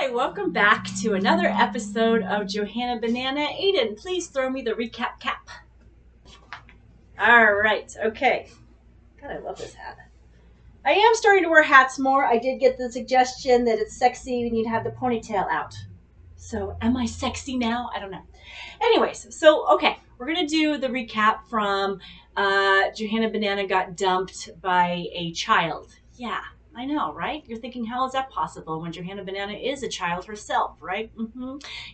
Hi, welcome back to another episode of Johanna Banana. Aiden, please throw me the recap cap. All right, okay. God, I love this hat. I am starting to wear hats more. I did get the suggestion that it's sexy when you have the ponytail out. So, am I sexy now? I don't know. Anyways, okay, we're going to do the recap from Johanna Banana got dumped by a child. Yeah, I know, right? You're thinking, how is that possible when Johanna Banana is a child herself, right?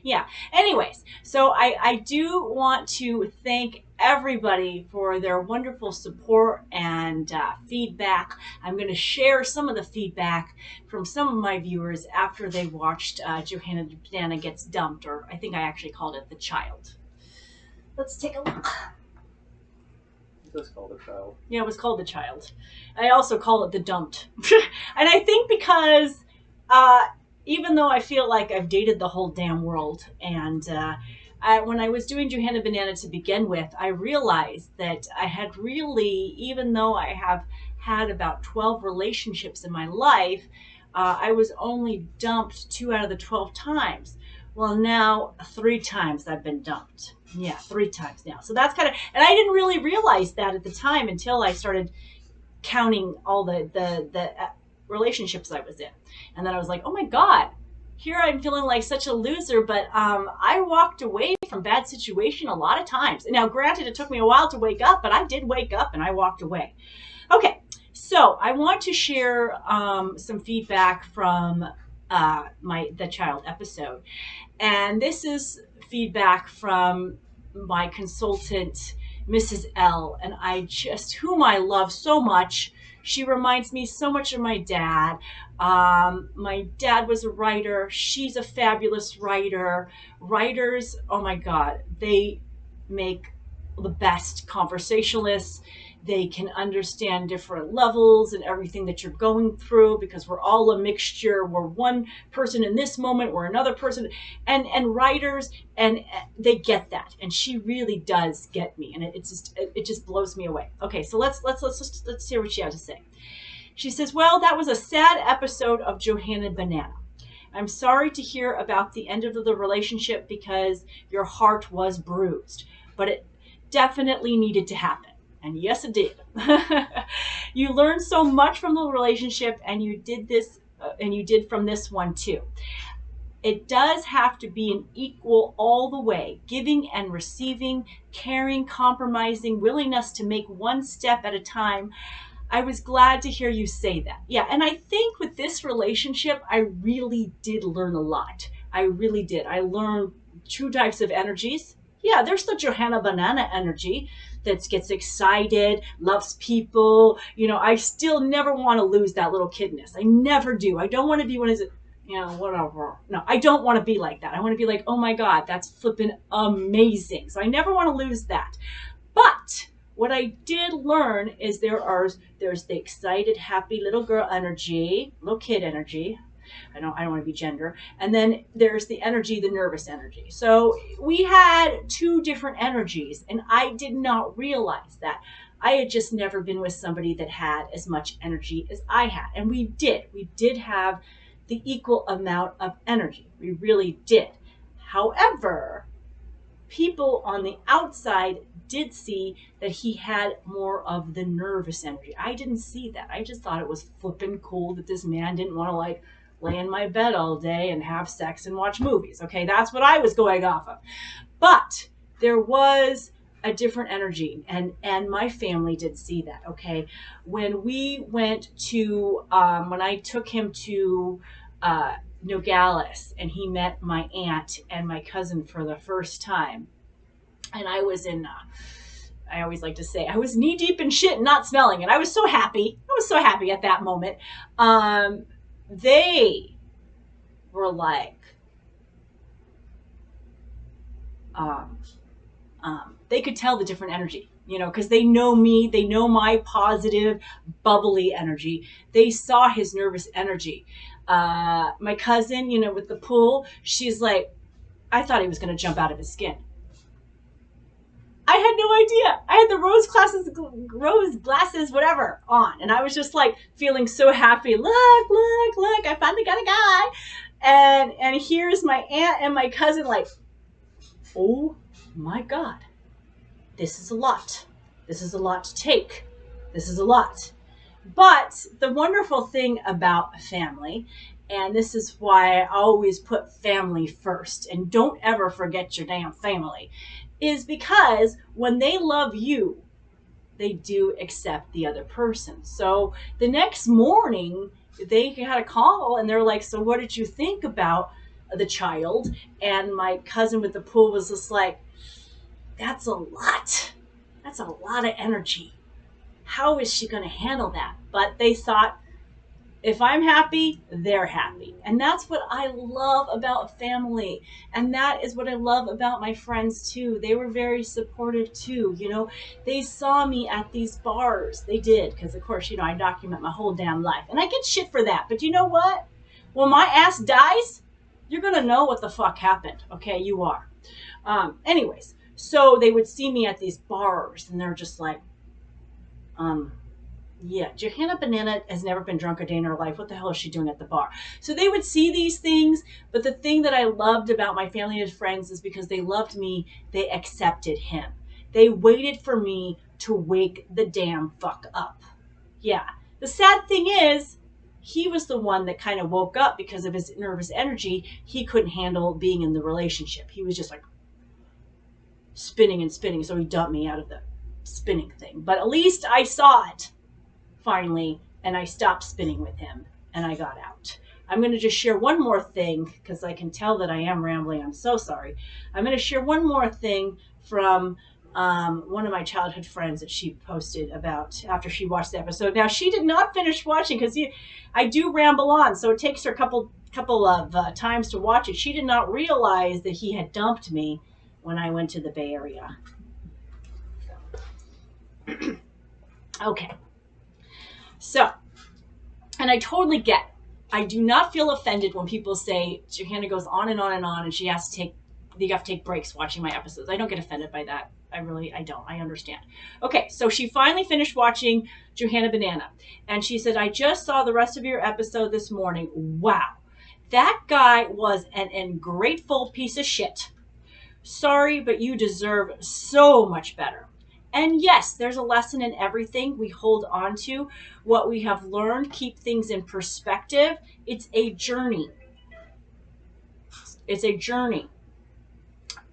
Yeah. Anyways, so I do want to thank everybody for their wonderful support and feedback. I'm going to share some of the feedback from some of my viewers after they watched Johanna Banana Gets Dumped, or I think I actually called it The Child. Let's take a look. It was called The Child. Yeah, it was called The Child. I also call it The Dumped. And I think because even though I feel like I've dated the whole damn world, and when I was doing Johanna Banana to begin with, I realized that I had really, even though I have had about 12 relationships in my life, I was only dumped 2 out of the 12 times. Well, now 3 times I've been dumped. Yeah, 3 times now. So that's kind of, and I didn't really realize that at the time until I started counting all the relationships I was in. And then I was like, oh my God, here I'm feeling like such a loser, but I walked away from bad situation a lot of times. Now, granted, it took me a while to wake up, but I did wake up and I walked away. Okay, so I want to share some feedback from the child episode. And this is feedback from my consultant, Mrs. L, and whom I love so much. She reminds me so much of my dad. My dad was a writer. She's a fabulous writer. Writers, oh my God, they make the best conversationalists. They can understand different levels and everything that you're going through, because we're all a mixture. We're one person in this moment, we're another person, and writers, and they get that. And she really does get me, and it just blows me away. Okay, so let's hear what she has to say. She says, "Well, that was a sad episode of Johanna Banana. I'm sorry to hear about the end of the relationship because your heart was bruised, but it definitely needed to happen. And yes, it did. You learned so much from the relationship, and you did from this one too. It does have to be an equal all the way, giving and receiving, caring, compromising, willingness to make one step at a time. I was glad to hear you say that." Yeah, and I think with this relationship, I really did learn a lot. I really did. I learned 2 types of energies. Yeah, there's the Johanna Banana energy that gets excited, loves people. You know, I still never want to lose that little kidness. I never do. I don't want to be one of the, whatever. No, I don't want to be like that. I want to be like, oh my God, that's flipping amazing. So I never want to lose that. But what I did learn is there's the excited, happy little girl energy, little kid energy. I don't want to be gender. And then there's the energy, the nervous energy. So we had 2 different energies, and I did not realize that. I had just never been with somebody that had as much energy as I had. And we did have the equal amount of energy. We really did. However, people on the outside did see that he had more of the nervous energy. I didn't see that. I just thought it was flippin' cool that this man didn't want to lay in my bed all day and have sex and watch movies. Okay, that's what I was going off of. But there was a different energy, and my family did see that. Okay, when we went to when I took him to Nogales, and he met my aunt and my cousin for the first time, and I was in I always like to say I was knee deep in shit and not smelling it. I was so happy. I was so happy at that moment. They were like, they could tell the different energy, because they know me. They know my positive, bubbly energy. They saw his nervous energy. My cousin, with the pool, she's like, I thought he was going to jump out of his skin. I had no idea. I had the rose glasses, whatever, on. And I was just like feeling so happy. Look, I finally got a guy. And here's my aunt and my cousin like, oh my God, this is a lot. This is a lot to take. This is a lot. But the wonderful thing about family, and this is why I always put family first, and don't ever forget your damn family, is because when they love you, they do accept the other person. So the next morning, they had a call and they're like, so what did you think about the child? And my cousin with the pool was just like, that's a lot. That's a lot of energy. How is she going to handle that? But they thought, if I'm happy, they're happy. And that's what I love about family. And that is what I love about my friends too. They were very supportive too. They saw me at these bars. They did. Because, of course, I document my whole damn life. And I get shit for that. But you know what? When my ass dies, you're going to know what the fuck happened. Okay? You are. Anyways, so they would see me at these bars and they're just like, yeah, Johanna Banana has never been drunk a day in her life. What the hell is she doing at the bar? So they would see these things, but the thing that I loved about my family and friends is because they loved me, they accepted him. They waited for me to wake the damn fuck up. Yeah. The sad thing is, he was the one that kind of woke up because of his nervous energy. He couldn't handle being in the relationship. He was just like spinning and spinning, so he dumped me out of the spinning thing. But at least I saw it finally, and I stopped spinning with him and I got out. I'm going to just share one more thing because I can tell that I am rambling. I'm so sorry. I'm going to share one more thing from one of my childhood friends that she posted about after she watched the episode. Now, she did not finish watching because I do ramble on, so it takes her a couple of times to watch it. She did not realize that he had dumped me when I went to the Bay Area. Okay. So, and I totally get it. I do not feel offended when people say Johanna goes on and on and on and you have to take breaks watching my episodes. I don't get offended by that. I don't. I understand. Okay, so she finally finished watching Johanna Banana. And she said, I just saw the rest of your episode this morning. Wow. That guy was an ungrateful piece of shit. Sorry, but you deserve so much better. And yes, there's a lesson in everything we hold on to. What we have learned, keep things in perspective. It's a journey. It's a journey.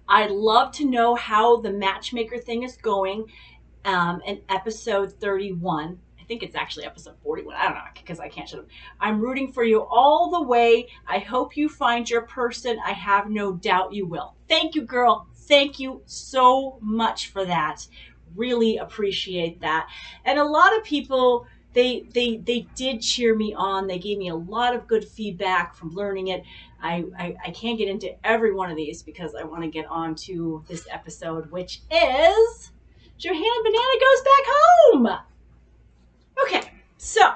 I'd love to know how the matchmaker thing is going in episode 31. I think it's actually episode 41. I don't know because I can't show them. I'm rooting for you all the way. I hope you find your person. I have no doubt you will. Thank you, girl. Thank you so much for that. Really appreciate that. And a lot of people, they did cheer me on. They gave me a lot of good feedback from learning it. I can't get into every one of these because I want to get on to this episode, which is Johanna Banana goes back home. Okay, so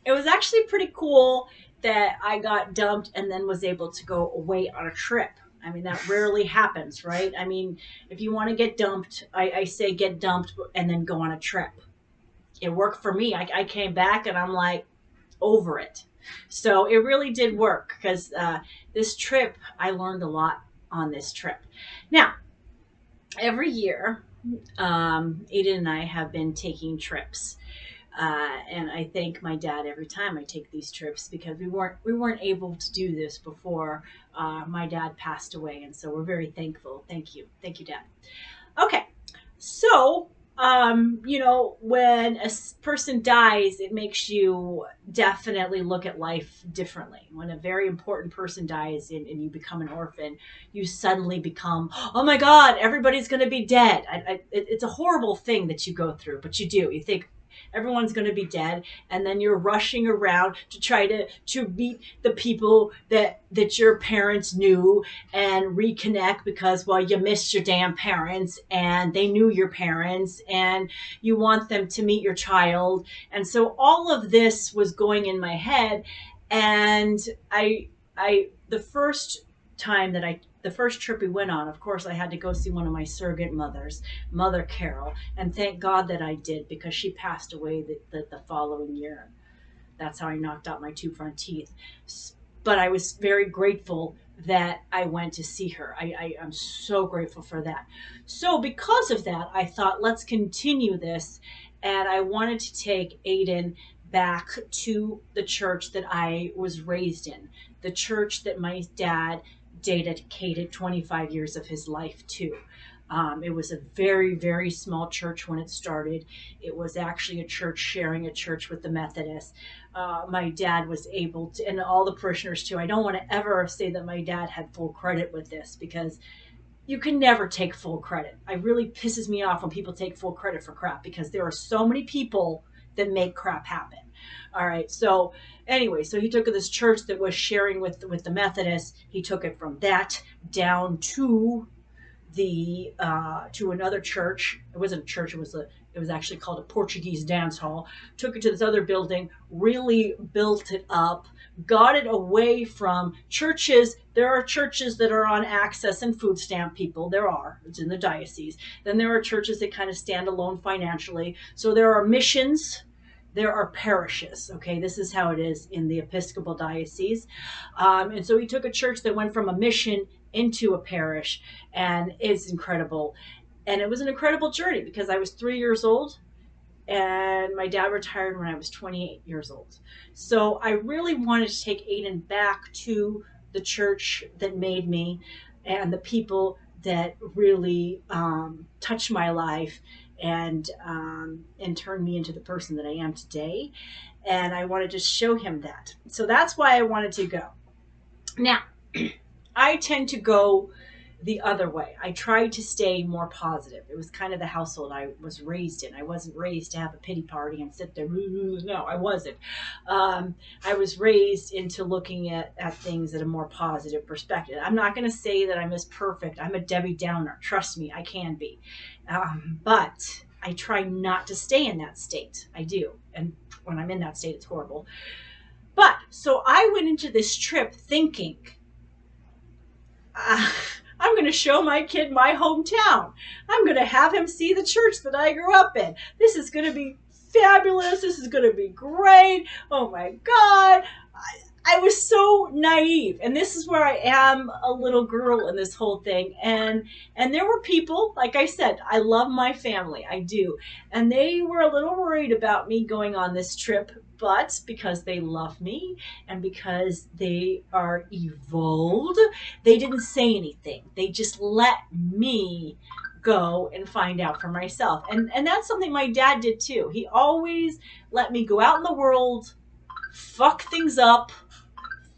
it was actually pretty cool that I got dumped and then was able to go away on a trip. I mean, that rarely happens, right? I mean, if you want to get dumped, I say get dumped and then go on a trip. It worked for me. I came back and I'm like over it. So it really did work because this trip, I learned a lot on this trip. Now, every year, Aiden and I have been taking trips. And I thank my dad every time I take these trips because we weren't able to do this before my dad passed away, and so we're very thankful. Thank you, Dad. Okay, so when a person dies, it makes you definitely look at life differently. When a very important person dies and you become an orphan, you suddenly become, oh my God, everybody's going to be dead. It's a horrible thing that you go through, but you do. You think, everyone's going to be dead, and then you're rushing around to try to meet the people that your parents knew and reconnect because, well, you missed your damn parents and they knew your parents and you want them to meet your child. And so all of this was going in my head, and the first time the first trip we went on, of course, I had to go see one of my surrogate mothers, Mother Carol, and thank God that I did because she passed away the following year. That's how I knocked out my two front teeth. But I was very grateful that I went to see her. I'm so grateful for that. So, because of that, I thought, let's continue this. And I wanted to take Aiden back to the church that I was raised in, the church that my dad dedicated 25 years of his life to. It was a very, very small church when it started. It was actually a church sharing a church with the Methodists. My dad was able to, and all the parishioners too. I don't want to ever say that my dad had full credit with this, because you can never take full credit. It really pisses me off when people take full credit for crap, because there are so many people that make crap happen. All right. So anyway, so he took this church that was sharing with the Methodists. He took it from that down to another church. It wasn't a church. It was actually called a Portuguese dance hall. Took it to this other building, really built it up, got it away from churches. There are churches that are on access and food stamp people. It's in the diocese. Then there are churches that kind of stand alone financially. So there are missions, there are parishes. Okay, this is how it is in the Episcopal diocese. And so he took a church that went from a mission into a parish, and it's incredible. And it was an incredible journey, because I was 3 years old and my dad retired when I was 28 years old. So I really wanted to take Aiden back to the church that made me, and the people that really touched my life, and turned me into the person that I am today. And I wanted to show him that. So that's why I wanted to go. Now, I tend to go the other way. I tried to stay more positive. It was kind of the household I was raised in. I wasn't raised to have a pity party and sit there. No, I wasn't. I was raised into looking at things at a more positive perspective. I'm not going to say that I'm as perfect. I'm a Debbie Downer. Trust me, I can be. But I try not to stay in that state. I do. And when I'm in that state, it's horrible. But so I went into this trip thinking, I'm going to show my kid my hometown. I'm going to have him see the church that I grew up in. This is going to be fabulous. This is going to be great. Oh my God. I was so naive, and this is where I am a little girl in this whole thing. And there were people, like I said, I love my family, I do, and they were a little worried about me going on this trip. But because they love me and because they are evolved, they didn't say anything. They just let me go and find out for myself. And that's something my dad did too. He always let me go out in the world, fuck things up,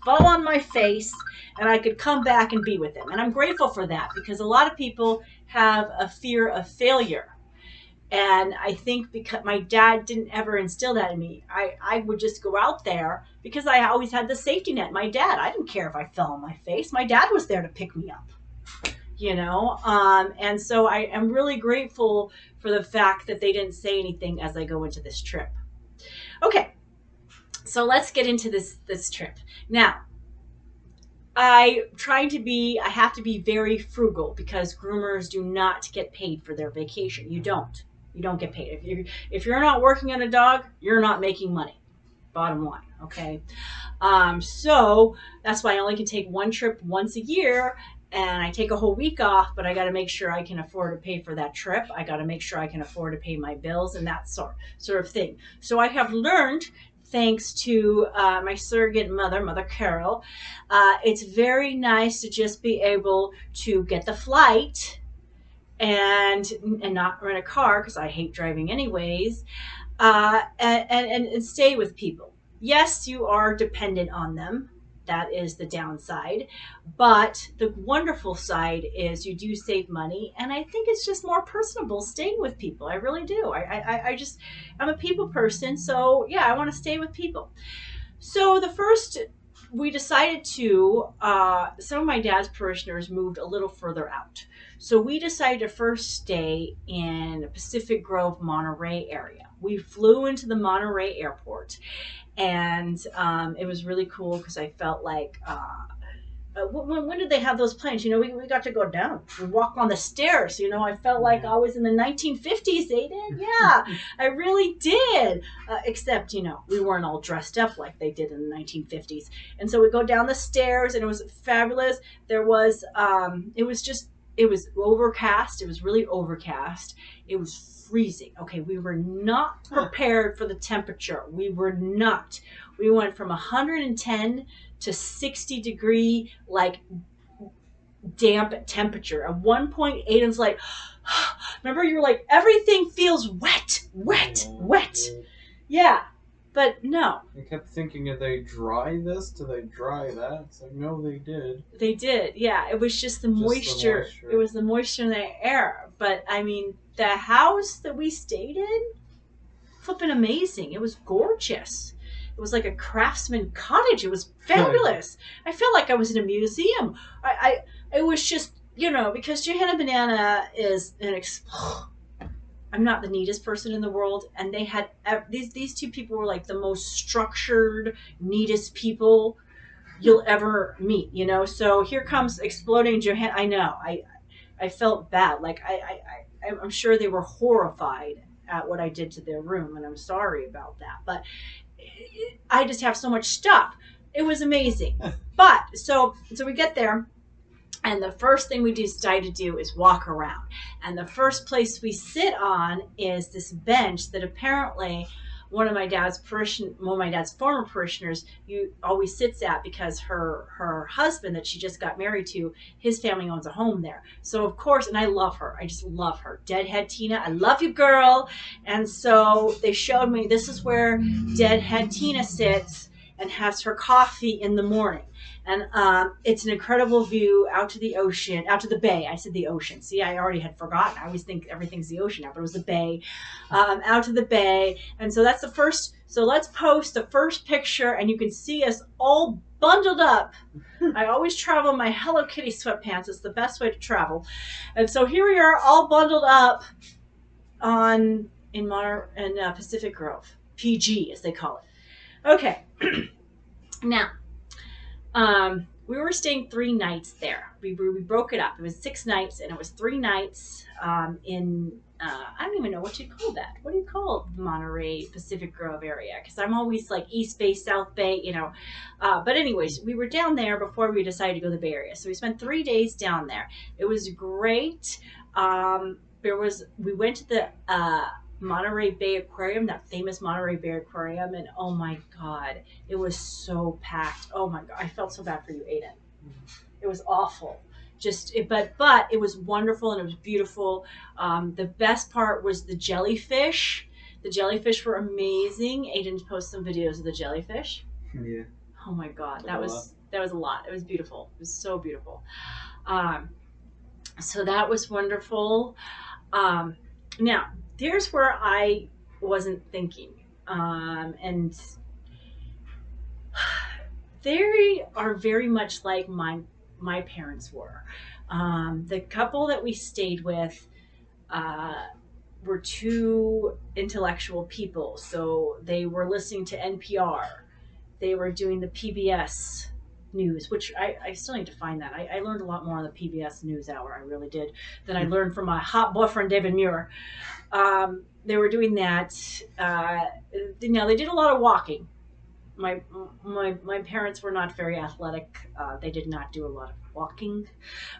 fall on my face, and I could come back and be with him. And I'm grateful for that, because a lot of people have a fear of failure. And I think because my dad didn't ever instill that in me, I would just go out there because I always had the safety net. My dad, I didn't care if I fell on my face. My dad was there to pick me up, and so I am really grateful for the fact that they didn't say anything as I go into this trip. Okay, so let's get into this trip. Now, I have to be very frugal, because groomers do not get paid for their vacation. You don't get paid. If you're not working on a dog, you're not making money. Bottom line, okay? So that's why I only can take one trip once a year, and I take a whole week off, but I got to make sure I can afford to pay for that trip. I got to make sure I can afford to pay my bills and that sort of thing. So I have learned, thanks to my surrogate mother, Mother Carol, it's very nice to just be able to get the flight and not rent a car, because I hate driving anyways, and stay with people. Yes, you are dependent on them. That is the downside. But the wonderful side is you do save money, and I think it's just more personable staying with people. I really do. I'm a people person, so yeah, I want to stay with people. So we decided some of my dad's parishioners moved a little further out. So we decided to first stay in Pacific Grove, Monterey area. We flew into the Monterey airport, and it was really cool, because I felt like when did they have those planes? We got to go down. We walk on the stairs. I felt like I was in the 1950s. They did, yeah, I really did. Except, we weren't all dressed up like they did in the 1950s. And so we go down the stairs, and it was fabulous. There was, it was overcast. It was really overcast. It was freezing. Okay, we were not prepared for the temperature. We were not. We went from 110 to 60-degree, like, damp temperature. At 1.8, it's like, remember, you were like, everything feels wet, wet, wet. Yeah, but no. I kept thinking, did they dry this? Did they dry that? It's like, no, they did. They did, yeah. It was just the moisture. It was the moisture in the air. But, I mean, the house that we stayed in, flipping amazing. It was gorgeous. It was like a craftsman cottage. It was fabulous. I felt like I was in a museum. It was just, because Johanna Banana is I'm not the neatest person in the world, and they had these two people were like the most structured, neatest people you'll ever meet. So here comes exploding Johanna. I know. I felt bad. Like I'm sure they were horrified at what I did to their room, and I'm sorry about that. But I just have so much stuff. It was amazing. But so we get there, and the first thing we decide to do is walk around. And the first place we sit on is this bench that apparently one of my dad's former parishioners always sits at, because her husband that she just got married to, his family owns a home there. So of course, and I love her. I just love her. Deadhead Tina, I love you, girl. And so they showed me, this is where Deadhead Tina sits and has her coffee in the morning. And it's an incredible view out to the ocean, out to the bay. I said the ocean. See, I already had forgotten. I always think everything's the ocean now, but it was the bay. Out to the bay. And so that's the first. So let's post the first picture, and you can see us all bundled up. I always travel in my Hello Kitty sweatpants. It's the best way to travel. And so here we are, all bundled up in Pacific Grove. PG, as they call it. Okay. Now, we were staying 3 nights there. We broke it up. It was 6 nights, and it was 3 nights in, I don't even know what you call that. What do you call the Monterey Pacific Grove area? Because I'm always like East Bay, South Bay, But anyways, we were down there before we decided to go to the Bay Area. So we spent 3 days down there. It was great. We went to the Monterey Bay Aquarium, that famous Monterey Bay Aquarium, and oh my God, it was so packed. Oh my God, I felt so bad for you, Aiden. It was awful. But it was wonderful, and it was beautiful. The best part was the jellyfish. The jellyfish were amazing. Aiden posted some videos of the jellyfish. Yeah. Oh my God, that was a lot. It was beautiful. It was so beautiful. So that was wonderful. Now, here's where I wasn't thinking. And they are very much like my parents were. The couple that we stayed with were 2 intellectual people. So they were listening to NPR. They were doing the PBS news, which I still need to find that. I learned a lot more on the PBS news hour, I really did, than I learned from my hot boyfriend, David Muir. They were doing that. They did a lot of walking. My parents were not very athletic. They did not do a lot of walking,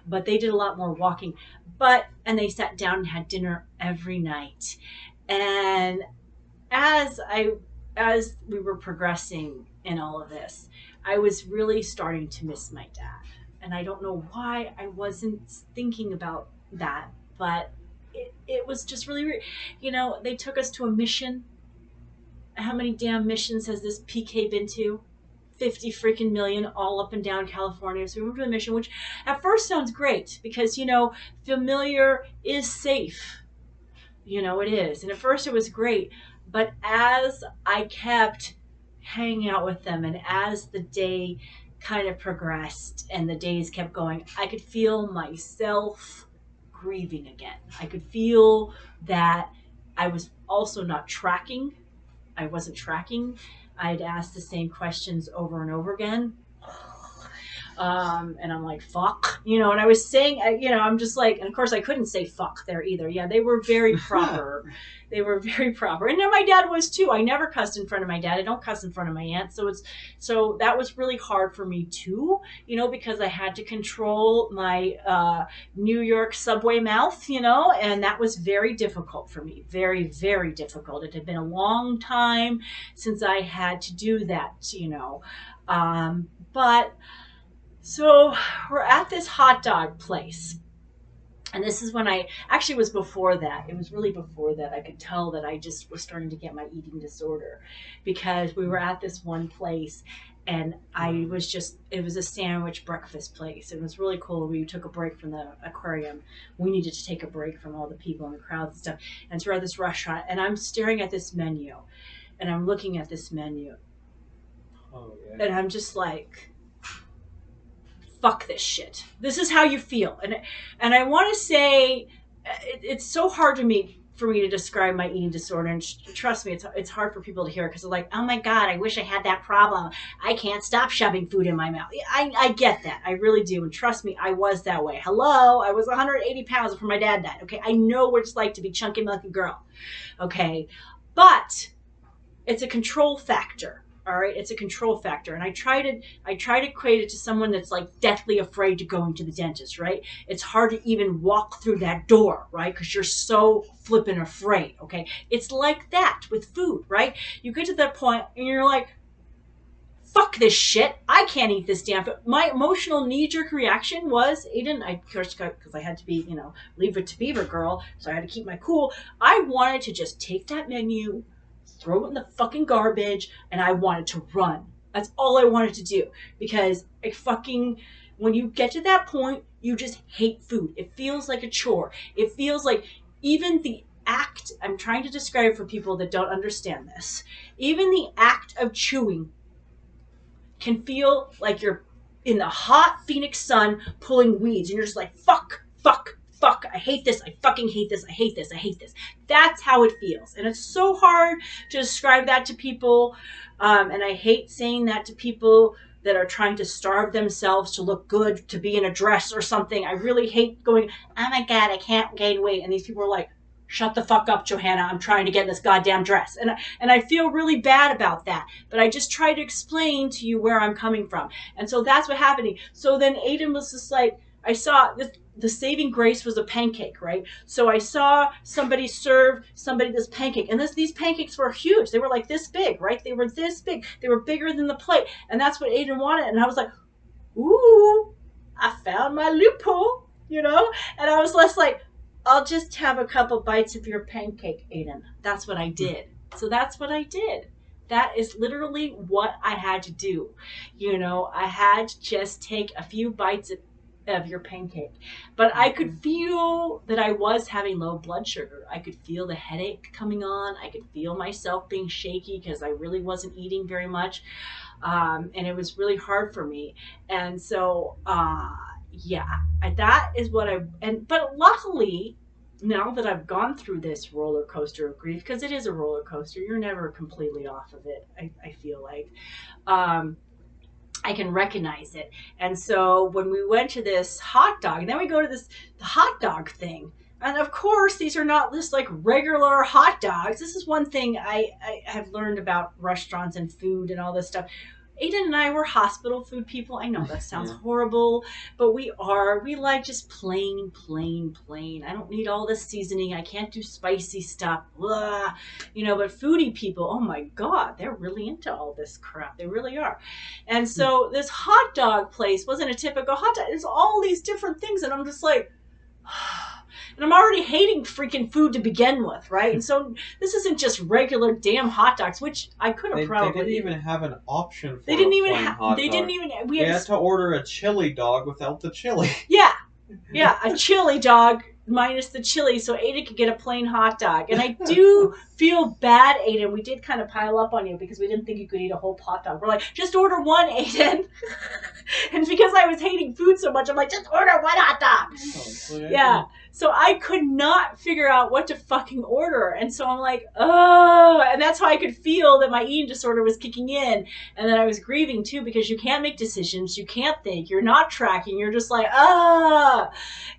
but they did a lot more walking. And they sat down and had dinner every night. And as we were progressing in all of this, I was really starting to miss my dad. And I don't know why I wasn't thinking about that, but it was just really weird. They took us to a mission. How many damn missions has this PK been to? 50 freaking million, all up and down California. So we moved to a mission, which at first sounds great because, familiar is safe. It is. And at first it was great. But as I kept hanging out with them, and as the day kind of progressed and the days kept going, I could feel myself grieving again. I could feel that I was also not tracking. I wasn't tracking. I'd asked the same questions over and over again. And I'm like, fuck, you know, and I was saying, you know, I'm just like, and of course I couldn't say fuck there either. Yeah, they were very proper. They were very proper. And then my dad was too. I never cussed in front of my dad. I don't cuss in front of my aunt. So that was really hard for me too, you know, because I had to control my New York subway mouth, you know, and that was very difficult for me. Very, very difficult. It had been a long time since I had to do that, you know. But so we're at this hot dog place. And this is when I actually was before that. It was really before that. I could tell that I just was starting to get my eating disorder because we were at this one place and I was just, it was a sandwich breakfast place. It was really cool. We took a break from the aquarium. We needed to take a break from all the people in the crowds and stuff. And so we're at this restaurant and I'm staring at this menu and I'm looking at this menu. Oh, yeah. And I'm just like, fuck this shit. This is how you feel. And I want to say it's so hard for me to describe my eating disorder. And trust me, it's hard for people to hear because they're like, oh my God, I wish I had that problem. I can't stop shoving food in my mouth. I get that. I really do. And trust me, I was that way. Hello, I was 180 pounds before my dad died. Okay, I know what it's like to be chunky, milky girl. Okay, but it's a control factor. All right, it's a control factor, and I try to equate it to someone that's like deathly afraid to going to the dentist. Right, it's hard to even walk through that door, right, because you're so flippin' afraid. Okay, it's like that with food, right? You get to that point and you're like, fuck this shit. I can't eat this damn food. My emotional knee-jerk reaction was, Aiden, I because I had to be, you know, leave it to Beaver girl, so I had to keep my cool. I wanted to just take that menu, throw it in the fucking garbage, and I wanted to run. That's all I wanted to do because when you get to that point, you just hate food. It feels like a chore. It feels like even the act, I'm trying to describe for people that don't understand this, even the act of chewing can feel like you're in the hot Phoenix sun pulling weeds and you're just like, fuck, fuck, fuck, I hate this, I fucking hate this, I hate this, I hate this. That's how it feels. And it's so hard to describe that to people. And I hate saying that to people that are trying to starve themselves to look good, to be in a dress or something. I really hate going, oh my God, I can't gain weight. And these people are like, shut the fuck up, Johanna. I'm trying to get in this goddamn dress. And I feel really bad about that. But I just try to explain to you where I'm coming from. And so that's what happened. So then Aiden was just like, I saw this, the saving grace was a pancake, right? So I saw somebody serve somebody this pancake. And these pancakes were huge. They were like this big, right? They were this big. They were bigger than the plate. And that's what Aiden wanted. And I was like, ooh, I found my loophole, you know? And I was less like, I'll just have a couple bites of your pancake, Aiden. That's what I did. So that's what I did. That is literally what I had to do. You know, I had to just take a few bites of your pancake. But I could feel that I was having low blood sugar. I could feel the headache coming on. I could feel myself being shaky because I really wasn't eating very much. And it was really hard for me. And so, yeah, that is what but luckily, now that I've gone through this roller coaster of grief, because it is a roller coaster, you're never completely off of it, I feel like. I can recognize it. And so when we went to this hot dog, and then we go to the hot dog thing. And of course, these are not just like regular hot dogs. This is one thing I have learned about restaurants and food and all this stuff. Aiden and I were hospital food people. I know that sounds horrible, but we like just plain. I don't need all this seasoning. I can't do spicy stuff. Blah. You know, but foodie people, oh my God, they're really into all this crap. They really are. And so this hot dog place wasn't a typical hot dog. There's all these different things. And I'm just like, and I'm already hating freaking food to begin with, right? And so this isn't just regular damn hot dogs, which I could have probably. They didn't even have an option for they didn't a even plain hot They dog. didn't even. We had to order a chili dog without the chili. Yeah, a chili dog minus the chili, so Aiden could get a plain hot dog. And I do feel bad, Aiden. We did kind of pile up on you because we didn't think you could eat a whole hot dog. We're like, just order one, Aiden. And because I was hating food so much, I'm like, just order one hot dog. Oh, so yeah. So I could not figure out what to fucking order. And so I'm like, oh, and that's how I could feel that my eating disorder was kicking in. And then I was grieving too, because you can't make decisions. You can't think. You're not tracking. You're just like, ah.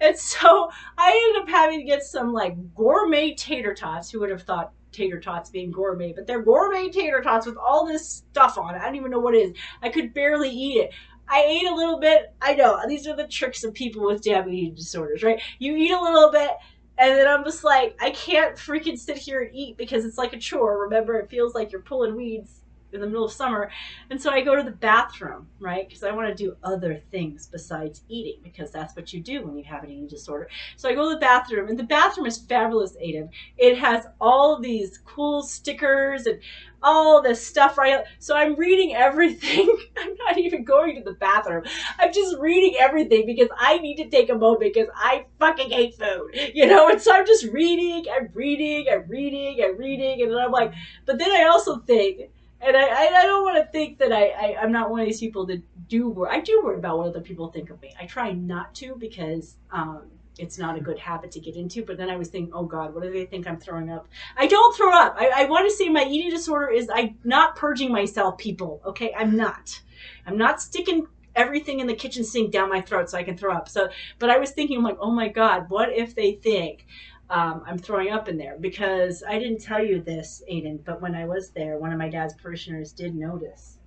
And so I ended up having to get some like gourmet tater tots. Who would have thought tater tots being gourmet? But they're gourmet tater tots with all this stuff on it. I don't even know what it is. I could barely eat it. I ate a little bit. I know these are the tricks of people with damn eating disorders, right? You eat a little bit, and then I'm just like, I can't freaking sit here and eat because it's like a chore. Remember, it feels like you're pulling weeds in the middle of summer. And so I go to the bathroom, right? Because I want to do other things besides eating, because that's what you do when you have an eating disorder. So I go to the bathroom, and the bathroom is fabulous, Aiden. It has all these cool stickers and all this stuff right. So I'm reading everything. I'm not even going to the bathroom. I'm just reading everything because I need to take a moment because I fucking hate food, And so I'm just reading and reading and reading and reading, and then I'm like, but then I also think, and I don't want to think that I'm not one of these people that do worry. I do worry about what other people think of me. I try not to, because it's not a good habit to get into. But then I was thinking, oh God, what do they think I'm throwing up? I don't throw up. I want to say my eating disorder is I'm not purging myself, people. Okay, I'm not. I'm not sticking everything in the kitchen sink down my throat so I can throw up. So, but I was thinking, I'm like, oh my God, what if they think I'm throwing up in there? Because I didn't tell you this, Aiden, but when I was there, one of my dad's parishioners did notice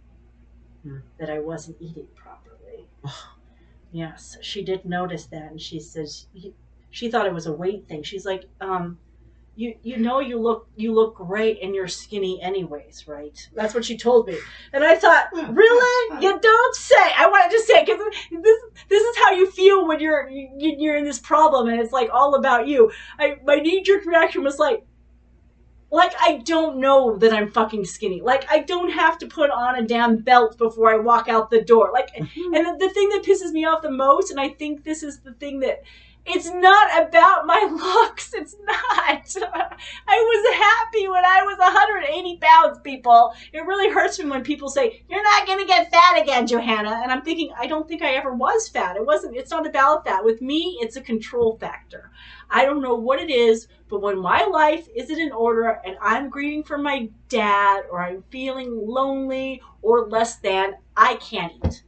that I wasn't eating properly. Yes, she did notice that, and she says she thought it was a weight thing. She's like, you look great and you're skinny anyways, right? That's what she told me. And I thought, really? You don't say. I wanted to say, because this is how you feel when you're in this problem and it's like all about you. My knee-jerk reaction was like I don't know that I'm fucking skinny. Like, I don't have to put on a damn belt before I walk out the door. Like, and the thing that pisses me off the most, and I think this is the thing that, it's not about my looks. It's not. I was happy when I was 180 pounds, people. It really hurts me when people say, you're not going to get fat again, Johanna. And I'm thinking, I don't think I ever was fat. It's not about that. With me, it's a control factor. I don't know what it is, but when my life isn't in order and I'm grieving for my dad, or I'm feeling lonely or less than, I can't eat.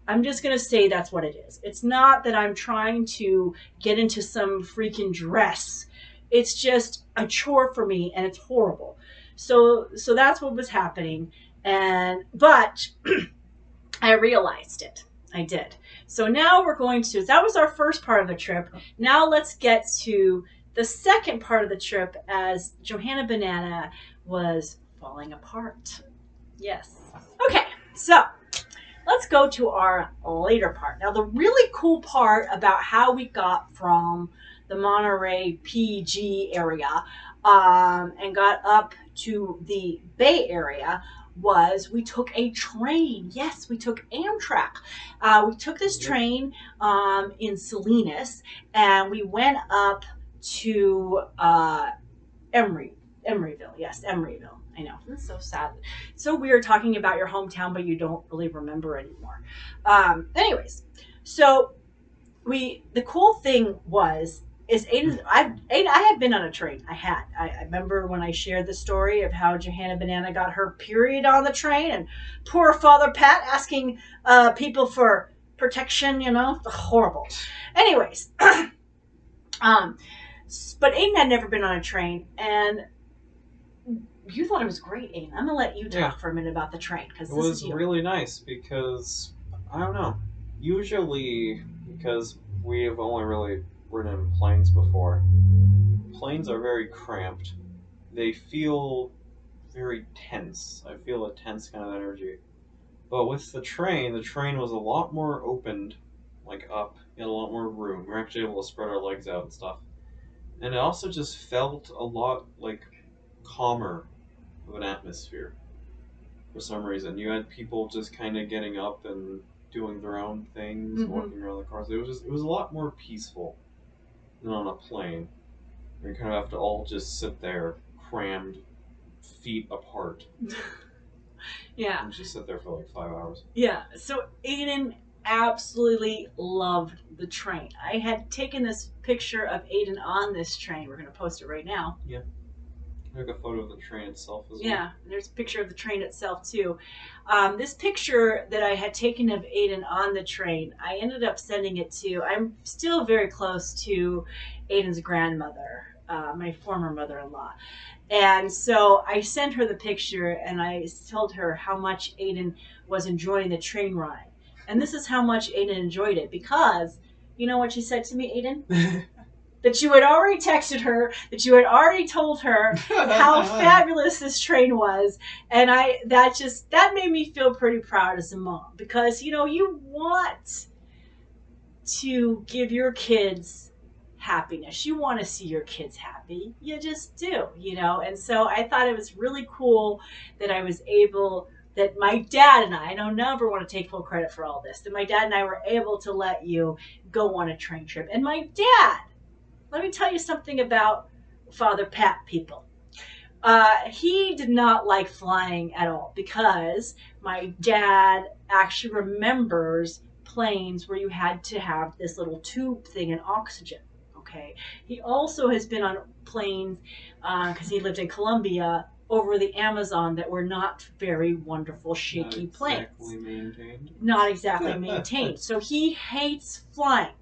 I'm just going to say that's what it is. It's not that I'm trying to get into some freaking dress. It's just a chore for me, and it's horrible. So that's what was happening. But I realized it. I did. So now we're going to, that was our first part of the trip. Now let's get to the second part of the trip, as Johanna Banana was falling apart. Yes. Okay, so let's go to our later part. Now, the really cool part about how we got from the Monterey PG area and got up to the Bay Area was we took a train. Yes, we took Amtrak. We took this train in Salinas, and we went up to Emeryville. Yes, Emeryville. I know. It's so sad. It's so weird talking about your hometown, but you don't really remember anymore. Anyways, so the cool thing is I had been on a train. I remember when I shared the story of how Johanna Banana got her period on the train, and poor Father Pat asking people for protection, horrible. Anyways, but Aiden had never been on a train, and you thought it was great, Aiden. I'm gonna let you talk for a minute about the train, because it was really nice, because I don't know. Usually, because we have only really ridden in planes before, planes are very cramped. They feel very tense. I feel a tense kind of energy. But with the train was a lot more opened, like up. You had a lot more room. We were actually able to spread our legs out and stuff. And it also just felt a lot like calmer of an atmosphere for some reason. You had people just kind of getting up and doing their own things, walking around the cars. It was a lot more peaceful than on a plane. You kind of have to all just sit there, crammed, feet apart. Yeah. And just sit there for like 5 hours. Yeah. So Aiden, absolutely loved the train. I had taken this picture of Aiden on this train. We're going to post it right now. Yeah. I took a photo of the train itself as well. Yeah, there's a picture of the train itself too. This picture that I had taken of Aiden on the train, I ended up sending it to. I'm still very close to Aiden's grandmother, my former mother-in-law, and so I sent her the picture and I told her how much Aiden was enjoying the train ride, and this is how much Aiden enjoyed it because you know what she said to me, Aiden? That you had already texted her, that you had already told her how fabulous this train was, and that made me feel pretty proud as a mom because you want to give your kids happiness. You want to see your kids happy. You just do. And so I thought it was really cool that I was able that my dad and I don't never want to take full credit for all this, that my dad and I were able to let you go on a train trip. And my dad, let me tell you something about Father Pat, people. He did not like flying at all because my dad actually remembers planes where you had to have this little tube thing and oxygen. Okay. He also has been on planes because he lived in Colombia over the Amazon that were not very wonderful, shaky planes. Not exactly maintained. Not exactly maintained. So he hates flying.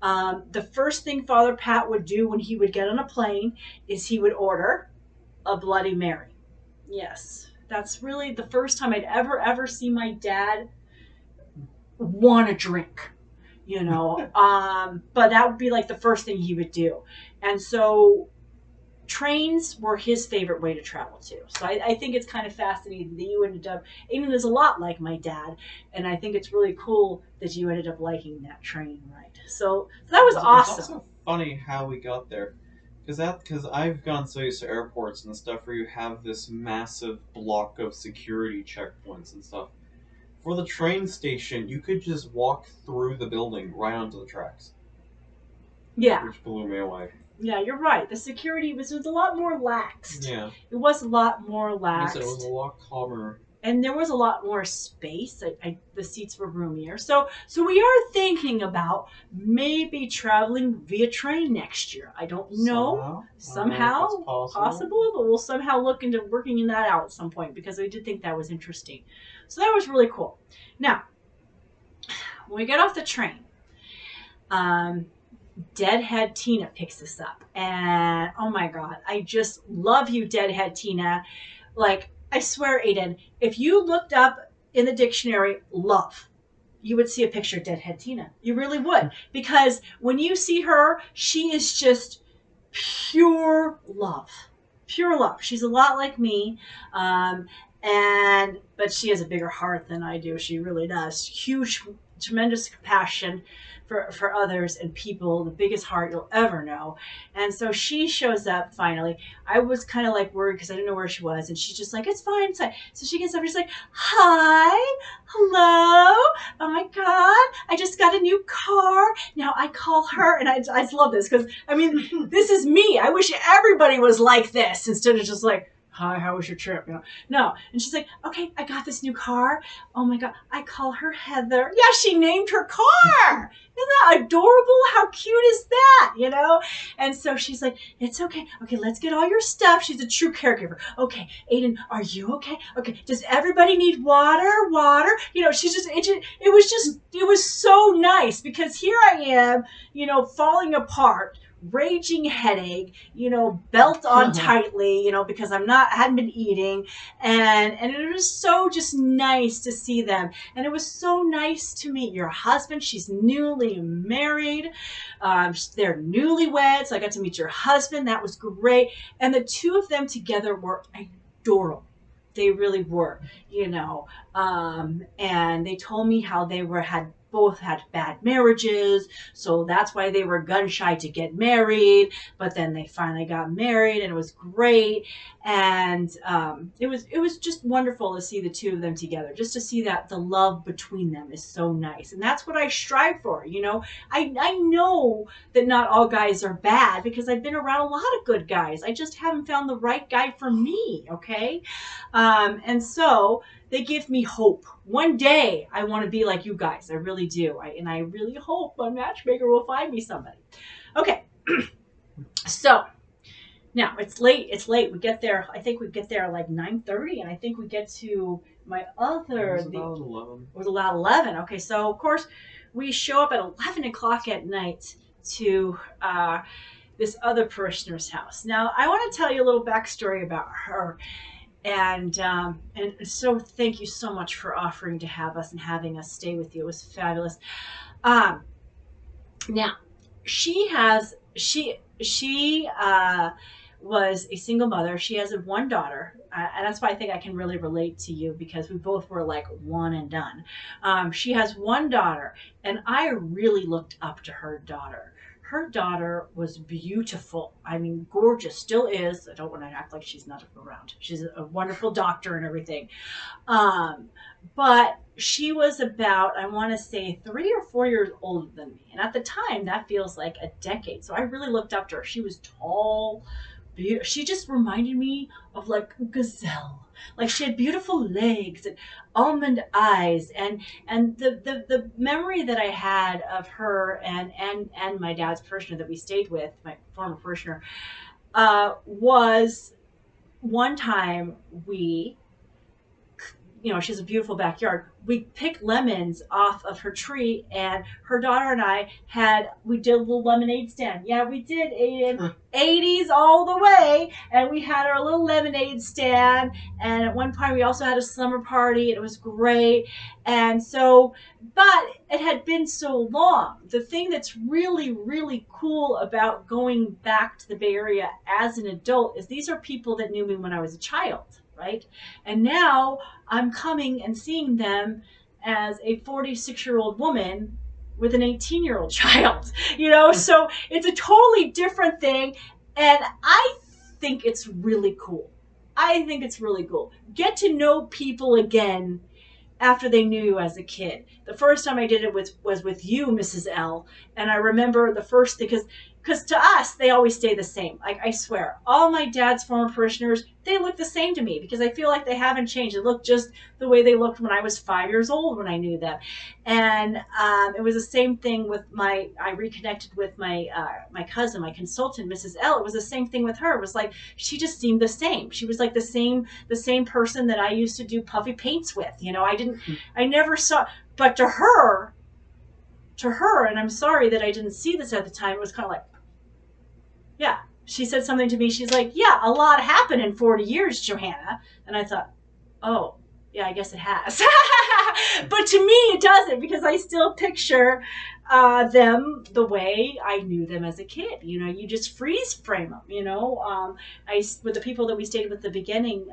The first thing Father Pat would do when he would get on a plane is he would order a Bloody Mary. Yes, that's really the first time I'd ever see my dad want a drink. But that would be like the first thing he would do. And so trains were his favorite way to travel too. So I think it's kind of fascinating that you ended up, Aiden is a lot like my dad, and I think it's really cool that you ended up liking that train ride. So that was awesome. It's also funny how we got there. Because I've gone so used to airports and stuff where you have this massive block of security checkpoints and stuff. For the train station, you could just walk through the building right onto the tracks. Yeah. Which blew me away. Yeah, you're right. The security was a lot more laxed. Yeah. It was a lot more laxed. It was a lot calmer. And there was a lot more space. The seats were roomier. So we are thinking about maybe traveling via train next year. I don't know. Somehow possible, but we'll somehow look into working that out at some point because I did think that was interesting. So that was really cool. Now, when we get off the train, Deadhead Tina picks us up. And oh my God, I just love you, Deadhead Tina. Like, I swear, Aiden, if you looked up in the dictionary love, you would see a picture of Deadhead Tina. You really would. Because when you see her, she is just pure love. Pure love. She's a lot like me. But she has a bigger heart than I do. She really does. Huge, tremendous compassion for others and people, the biggest heart you'll ever know. And so she shows up finally. I was kind of like worried because I didn't know where she was. And she's just like, it's fine, it's fine. So she gets up and she's like, hi, hello, oh my God, I just got a new car. Now I call her, and I just love this because, I mean, this is me. I wish everybody was like this instead of just like, hi, how was your trip? No. And she's like, okay, I got this new car. Oh my God, I call her Heather. Yeah, she named her car. Isn't that adorable? How cute is that? And so she's like, it's okay. Okay, let's get all your stuff. She's a true caregiver. Okay, Aiden, are you okay? Okay, does everybody need water? Water? She's just, it was so nice because here I am, falling apart, raging headache, belt on tightly, because I hadn't been eating, and it was so just nice to see them, and it was so nice to meet your husband. She's newly married, they're newlyweds. So I got to meet your husband. That was great, and the two of them together were adorable. They really were, and they told me how they both had bad marriages, so that's why they were gun shy to get married. But then they finally got married, and it was great. And it was just wonderful to see the two of them together. Just to see that the love between them is so nice, and that's what I strive for. I know that not all guys are bad because I've been around a lot of good guys. I just haven't found the right guy for me. Okay, and so they give me hope. One day I want to be like you guys. I really do. And I really hope my matchmaker will find me somebody. Okay. So now it's late. It's late. We get there. I think we get there like 9:30, and I think we get to my It other was the about 11. it was about 11. Okay, so of course we show up at 11 o'clock at night to this other parishioner's house. Now I want to tell you a little backstory about her, and so thank you so much for offering to have us and having us stay with you. It was fabulous. Um, Now, she was a single mother. She has one daughter, and that's why I think I can really relate to you because we both were like one and done. She has one daughter, and I really looked up to her daughter. Her daughter was beautiful. I mean, gorgeous. Still is. I don't want to act like she's not around. She's a wonderful doctor and everything. Um, but she was about, I want to say, 3 or 4 years older than me. And at the time, that feels like a decade. So I really looked up to her. She was tall. She just reminded me of like a gazelle. Like she had beautiful legs and almond eyes, and the memory that I had of her and my dad's parishioner that we stayed with, my former parishioner, was one time we, she has a beautiful backyard. We picked lemons off of her tree, and her daughter and I we did a little lemonade stand. Yeah, we did, Aiden. 80s all the way, and we had our little lemonade stand. And at one point, we also had a slumber party, and it was great. And so, but it had been so long. The thing that's really, really cool about going back to the Bay Area as an adult is these are people that knew me when I was a child, right? And now I'm coming and seeing them as a 46-year-old woman with an 18-year-old child, so it's a totally different thing. And I think it's really cool. I think it's really cool. Get to know people again after they knew you as a kid. The first time I did it was with you, Mrs. L. And I remember the first thing, because to us, they always stay the same. Like, I swear, all my dad's former parishioners, they look the same to me because I feel like they haven't changed. They look just the way they looked when I was 5 years old when I knew them. And it was the same thing with I reconnected with my cousin, my consultant, Mrs. L. It was the same thing with her. It was like, she just seemed the same. She was like the same person that I used to do puffy paints with. I never saw, but to her, and I'm sorry that I didn't see this at the time, it was kind of like, yeah. She said something to me. She's like, yeah, a lot happened in 40 years, Johanna. And I thought, oh, yeah, I guess it has. But to me, it doesn't, because I still picture them the way I knew them as a kid. You just freeze frame them. With the people that we stayed with at the beginning,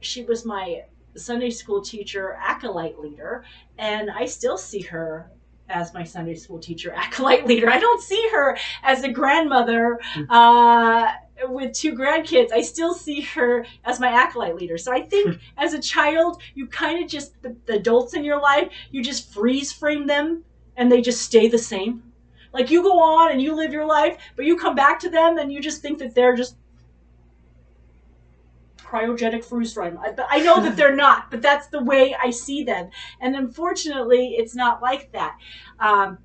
she was my Sunday school teacher, acolyte leader, and I still see her as my Sunday school teacher, acolyte leader. I don't see her as a grandmother with 2 grandkids. I still see her as my acolyte leader. So I think as a child, you kind of just, the adults in your life, you just freeze frame them and they just stay the same. Like, you go on and you live your life, but you come back to them and you just think that they're just cryogenic freeze frame. I know that they're not, but that's the way I see them. And unfortunately, it's not like that.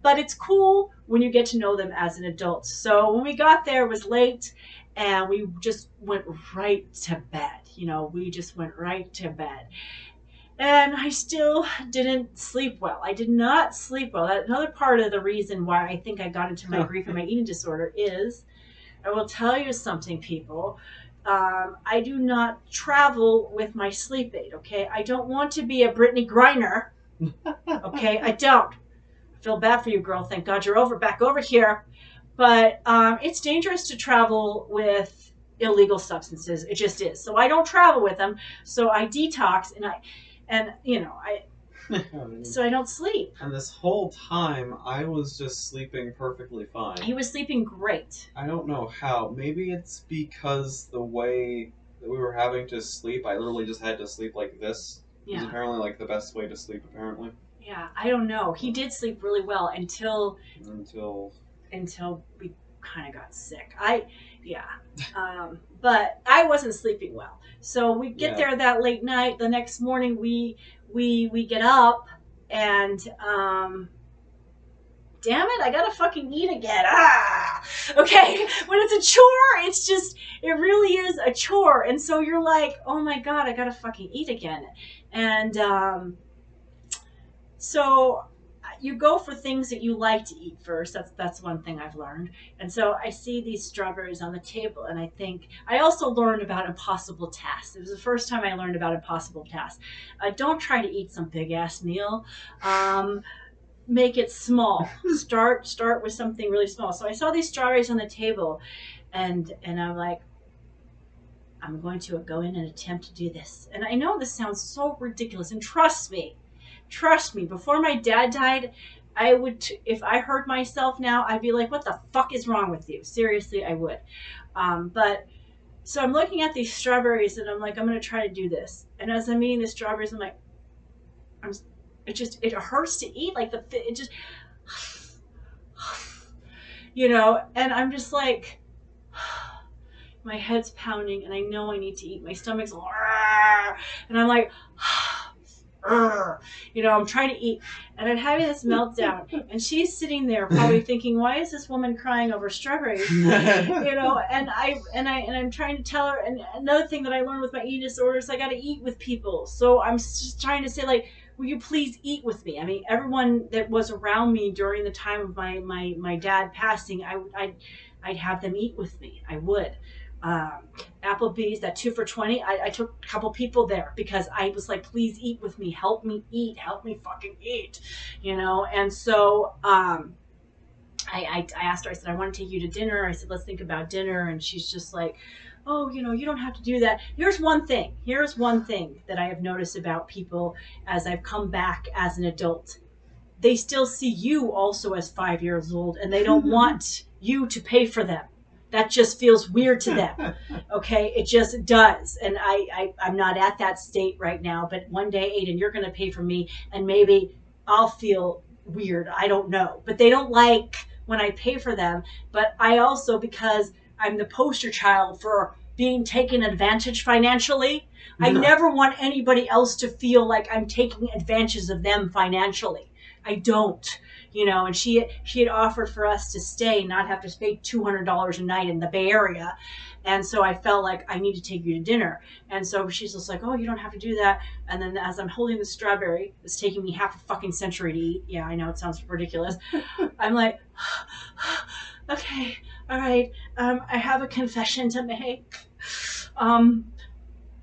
But it's cool when you get to know them as an adult. So when we got there, it was late, and we just went right to bed. We just went right to bed. And I still didn't sleep well. I did not sleep well. Another part of the reason why I think I got into my grief and my eating disorder is, I will tell you something, people. I do not travel with my sleep aid, okay? I don't want to be a Brittany Griner, okay? I don't. I feel bad for you, girl. Thank God you're back over here. But it's dangerous to travel with illegal substances. It just is. So I don't travel with them. So I detox, so I don't sleep. And this whole time, I was just sleeping perfectly fine. He was sleeping great. I don't know how. Maybe it's because the way that we were having to sleep, I literally just had to sleep like this. Yeah. It was apparently like the best way to sleep, apparently. Yeah, I don't know. He did sleep really well until kind of got sick. Yeah. But I wasn't sleeping well. So we get Yeah. there that late night. The next morning, we get up, and damn it, I gotta fucking eat again. Ah, okay. When it's a chore, it's just, it really is a chore. And so you're like, oh my God, I gotta fucking eat again. And so you go for things that you like to eat first. That's one thing I've learned. And so I see these strawberries on the table, and I think I also learned about impossible tasks. It was the first time I learned about impossible tasks. Don't try to eat some big ass meal. Make it small. Start with something really small. So I saw these strawberries on the table, and I'm like, I'm going to go in and attempt to do this. And I know this sounds so ridiculous, and trust me, before my dad died, I would, if I heard myself now, I'd be like, what the fuck is wrong with you? Seriously, I would. But so I'm looking at these strawberries, and I'm like, I'm going to try to do this. And as I'm eating the strawberries, I'm like, I'm, it hurts to eat. Like it just, and I'm just like, my head's pounding, and I know I need to eat. My stomach's, and I'm like, I'm trying to eat, and I'm having this meltdown, and she's sitting there probably thinking, why is this woman crying over strawberries? And I'm trying to tell her. And another thing that I learned with my eating disorder is I got to eat with people. So I'm just trying to say, like, will you please eat with me? I mean, everyone that was around me during the time of my dad passing, I'd have them eat with me. I would. Applebee's, that 2 for $20. I took a couple people there because I was like, please eat with me, help me eat, help me fucking eat, And so I asked her, I said, I want to take you to dinner. I said, let's think about dinner. And she's just like, oh, you don't have to do that. Here's one thing that I have noticed about people as I've come back as an adult. They still see you also as 5 years old, and they don't want you to pay for them. That just feels weird to them. Okay, it just does. And I'm not at that state right now, but one day, Aiden, you're going to pay for me, and maybe I'll feel weird. I don't know. But they don't like when I pay for them. But I also, because I'm the poster child for being taken advantage financially, I never want anybody else to feel like I'm taking advantage of them financially. I don't. And she had offered for us to stay, not have to pay $200 a night in the Bay Area. And so I felt like I need to take you to dinner. And so she's just like, oh, you don't have to do that. And then as I'm holding the strawberry, it's taking me half a fucking century to eat. Yeah, I know it sounds ridiculous. I'm like, okay, all right. I have a confession to make.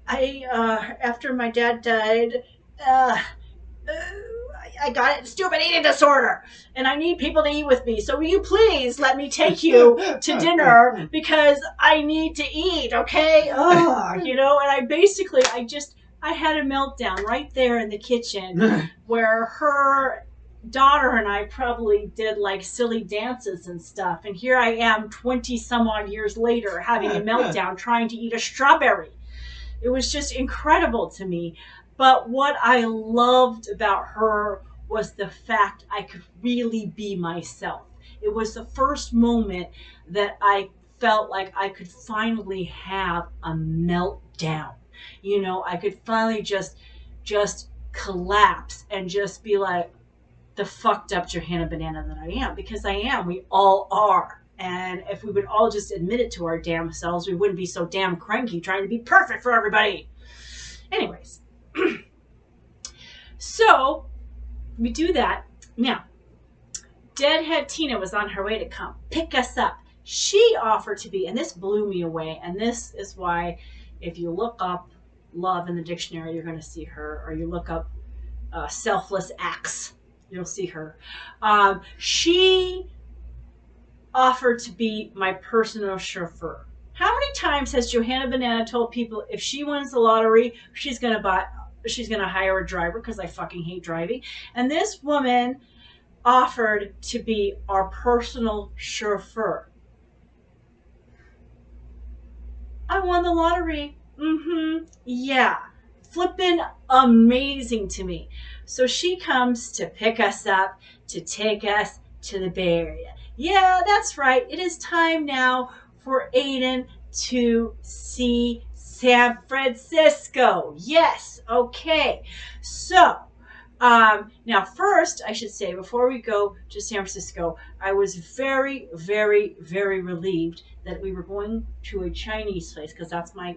After my dad died, I got a stupid eating disorder, and I need people to eat with me. So will you please let me take you to dinner because I need to eat, okay? And I had a meltdown right there in the kitchen where her daughter and I probably did like silly dances and stuff. And here I am 20 some odd years later having a meltdown trying to eat a strawberry. It was just incredible to me. But what I loved about her was the fact I could really be myself. It was the first moment that I felt like I could finally have a meltdown. I could finally just collapse and just be like the fucked up Johanna Banana that I am, because I am. We all are. And if we would all just admit it to our damn selves, we wouldn't be so damn cranky trying to be perfect for everybody. Anyways, so we do that. Now, Deadhead Tina was on her way to come pick us up. She offered to be, and this blew me away, and this is why if you look up love in the dictionary, you're going to see her, or you look up selfless acts, you'll see her. She offered to be my personal chauffeur. How many times has Johanna Banana told people if she wins the lottery, she's going to hire a driver, because I fucking hate driving. And this woman offered to be our personal chauffeur. I won the lottery. Yeah. Flippin' amazing to me. So she comes to pick us up, to take us to the Bay Area. Yeah, that's right. It is time now for Aiden to see San Francisco. Yes, okay. So, now, first, I should say, before we go to San Francisco, I was very, very, very relieved that we were going to a Chinese place because I'm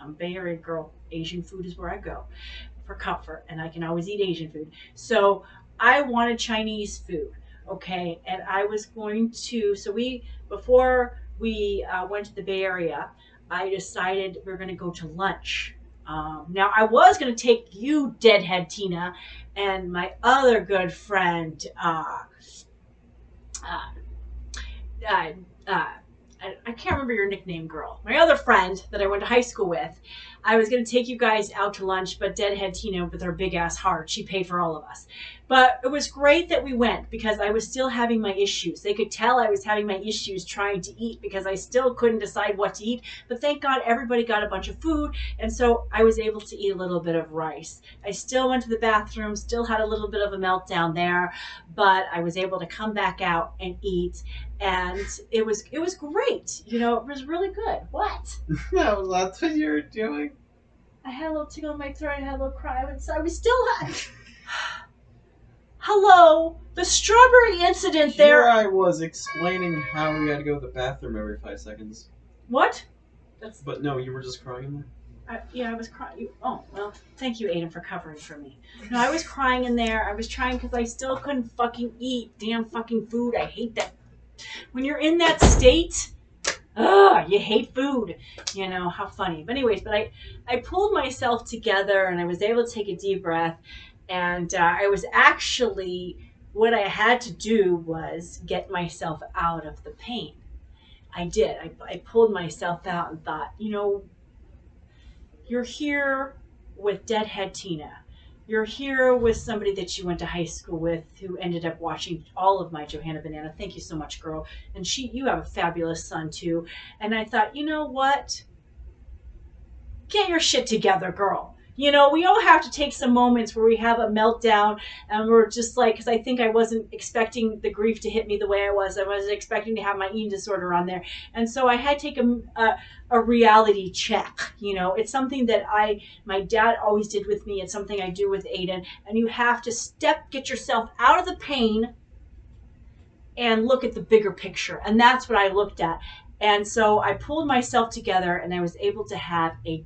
a Bay Area girl. Asian food is where I go for comfort, and I can always eat Asian food. So I wanted Chinese food, okay, and I was going to. So before we went to the Bay Area, I decided we are going to go to lunch. Now I was going to take you, Deadhead Tina, and my other good friend, uh, uh, uh, I can't remember your nickname, girl. My other friend that I went to high school with. I was going to take you guys out to lunch, but Deadhead Tina, with her big ass heart, she paid for all of us. But it was great that we went because I was still having my issues. They could tell I was having my issues trying to eat because I still couldn't decide what to eat. But thank God everybody got a bunch of food, and so I was able to eat a little bit of rice. I still went to the bathroom, still had a little bit of a meltdown there, but I was able to come back out and eat, and it was great. It was really good. What? That's what you were doing. I had a little tickle in my throat. I had a little cry. I was still. Hello, the strawberry incident Here there. I was explaining how we had to go to the bathroom every 5 seconds. What? That's. But no, you were just crying there. Yeah, I was crying. Oh, well, thank you, Aiden, for covering for me. No, I was crying in there. I was trying because I still couldn't fucking eat damn fucking food. I hate that. When you're in that state, you hate food. How funny. But anyways, I pulled myself together and I was able to take a deep breath. And I was actually, what I had to do was get myself out of the pain. I did. I pulled myself out and thought, you're here with Deadhead Tina. You're here with somebody that you went to high school with who ended up watching all of my Johanna Banana. Thank you so much, girl. And you have a fabulous son too. And I thought, you know what? Get your shit together, girl. We all have to take some moments where we have a meltdown and we're just like, because I think I wasn't expecting the grief to hit me the way I was. I wasn't expecting to have my eating disorder on there. And so I had to take a reality check. It's something that my dad always did with me. It's something I do with Aiden. And you have to get yourself out of the pain and look at the bigger picture. And that's what I looked at. And so I pulled myself together and I was able to have a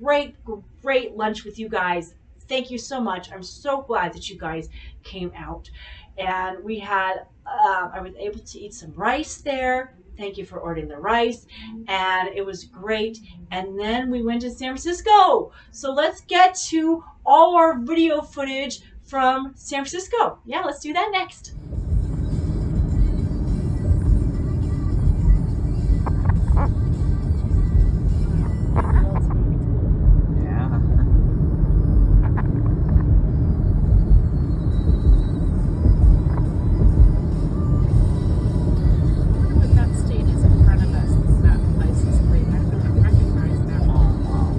great, great lunch with you guys. Thank you so much. I'm so glad that you guys came out. And I was able to eat some rice there. Thank you for ordering the rice. And it was great. And then we went to San Francisco. So let's get to all our video footage from San Francisco. Yeah, let's do that next. Yeah. That stage is in front of us. That license plate. I don't recognize that. Oh wow.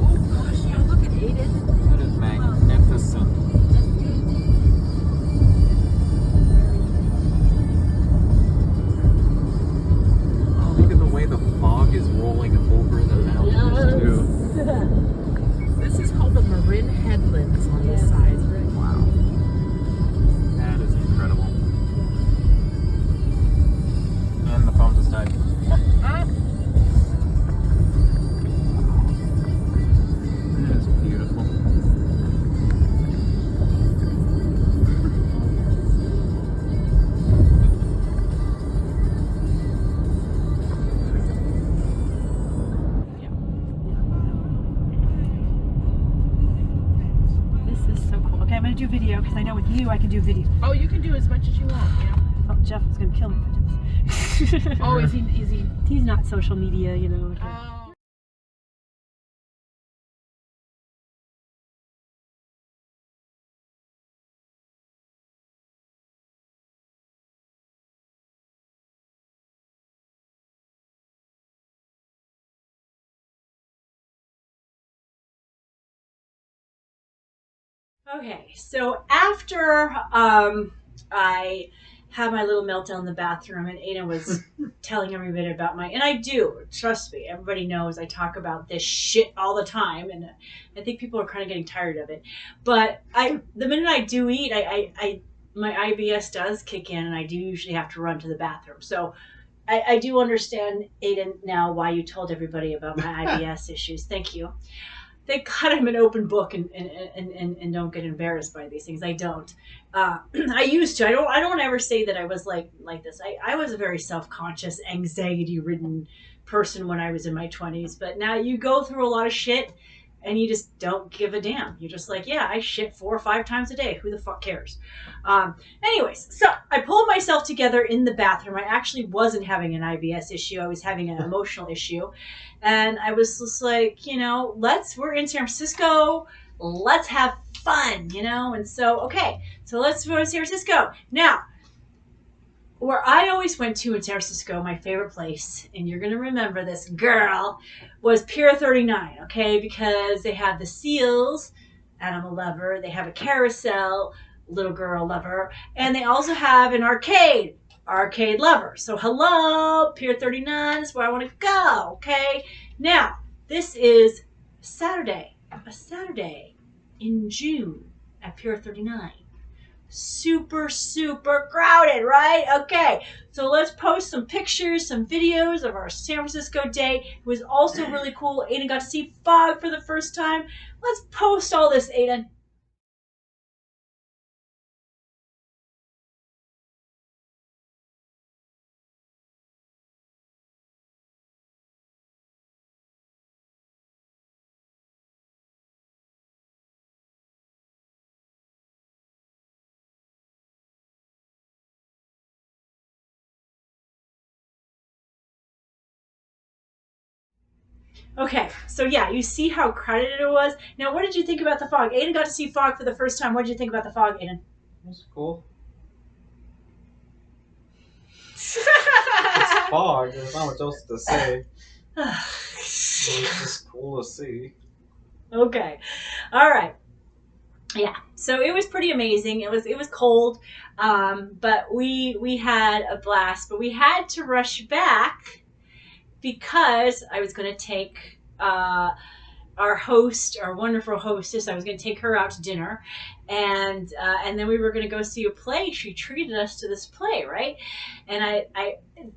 Oh gosh, yeah, look at Aiden. That is magnificent. Oh, look at the way the fog is rolling over the mountains too. This is called the Marin Headlands on the side. Wow. That is incredible. And the phone just died. Ah, That is beautiful. This is so cool. Okay, I'm gonna do video because I know with you I can do video. oh, you can do as much as you want. Yeah. Oh, Jeff is gonna kill me if I do this. Oh, is he? He's not social media, Oh. Okay, so after I had my little meltdown in the bathroom, and Aiden was telling everybody about and I do, trust me, everybody knows I talk about this shit all the time, and I think people are kind of getting tired of it. But the minute I do eat, my IBS does kick in, and I do usually have to run to the bathroom. So I do understand, Aiden, now why you told everybody about my IBS issues. Thank you. Thank God I'm an open book and don't get embarrassed by these things. I don't. I used to. I don't ever say that I was like this. I was a very self conscious, anxiety ridden person when I was in my 20s. But now you go through a lot of shit, and you just don't give a damn. You're just like, yeah, I shit 4 or 5 times a day. Who the fuck cares? Anyways, so I pulled myself together in the bathroom. I actually wasn't having an IBS issue. I was having an emotional issue. And I was just like, we're in San Francisco. Let's have fun, And so, okay, so let's go to San Francisco. Now, where I always went to in San Francisco, my favorite place, and you're going to remember this, girl, was Pier 39, okay? Because they have the seals, animal lover, they have a carousel, little girl lover, and they also have an arcade lover. So, hello, Pier 39 is where I want to go, okay? Now, this is a Saturday in June at Pier 39. Super, super crowded, right? Okay, so let's post some pictures, some videos of our San Francisco day. It was also really cool. Aiden got to see fog for the first time. Let's post all this, Aiden. Okay, so yeah, you see how crowded it was. Now, what did you think about the fog? Aiden got to see fog for the first time. What did you think about the fog, Aiden? That's cool. It's fog. There's not much else to say. It's just cool to see. Okay, all right. Yeah, so it was pretty amazing. It was cold, but we had a blast. But we had to rush back because I was going to take our host, our wonderful hostess. I was going to take her out to dinner, and then we were going to go see a play. She treated us to this play, right? And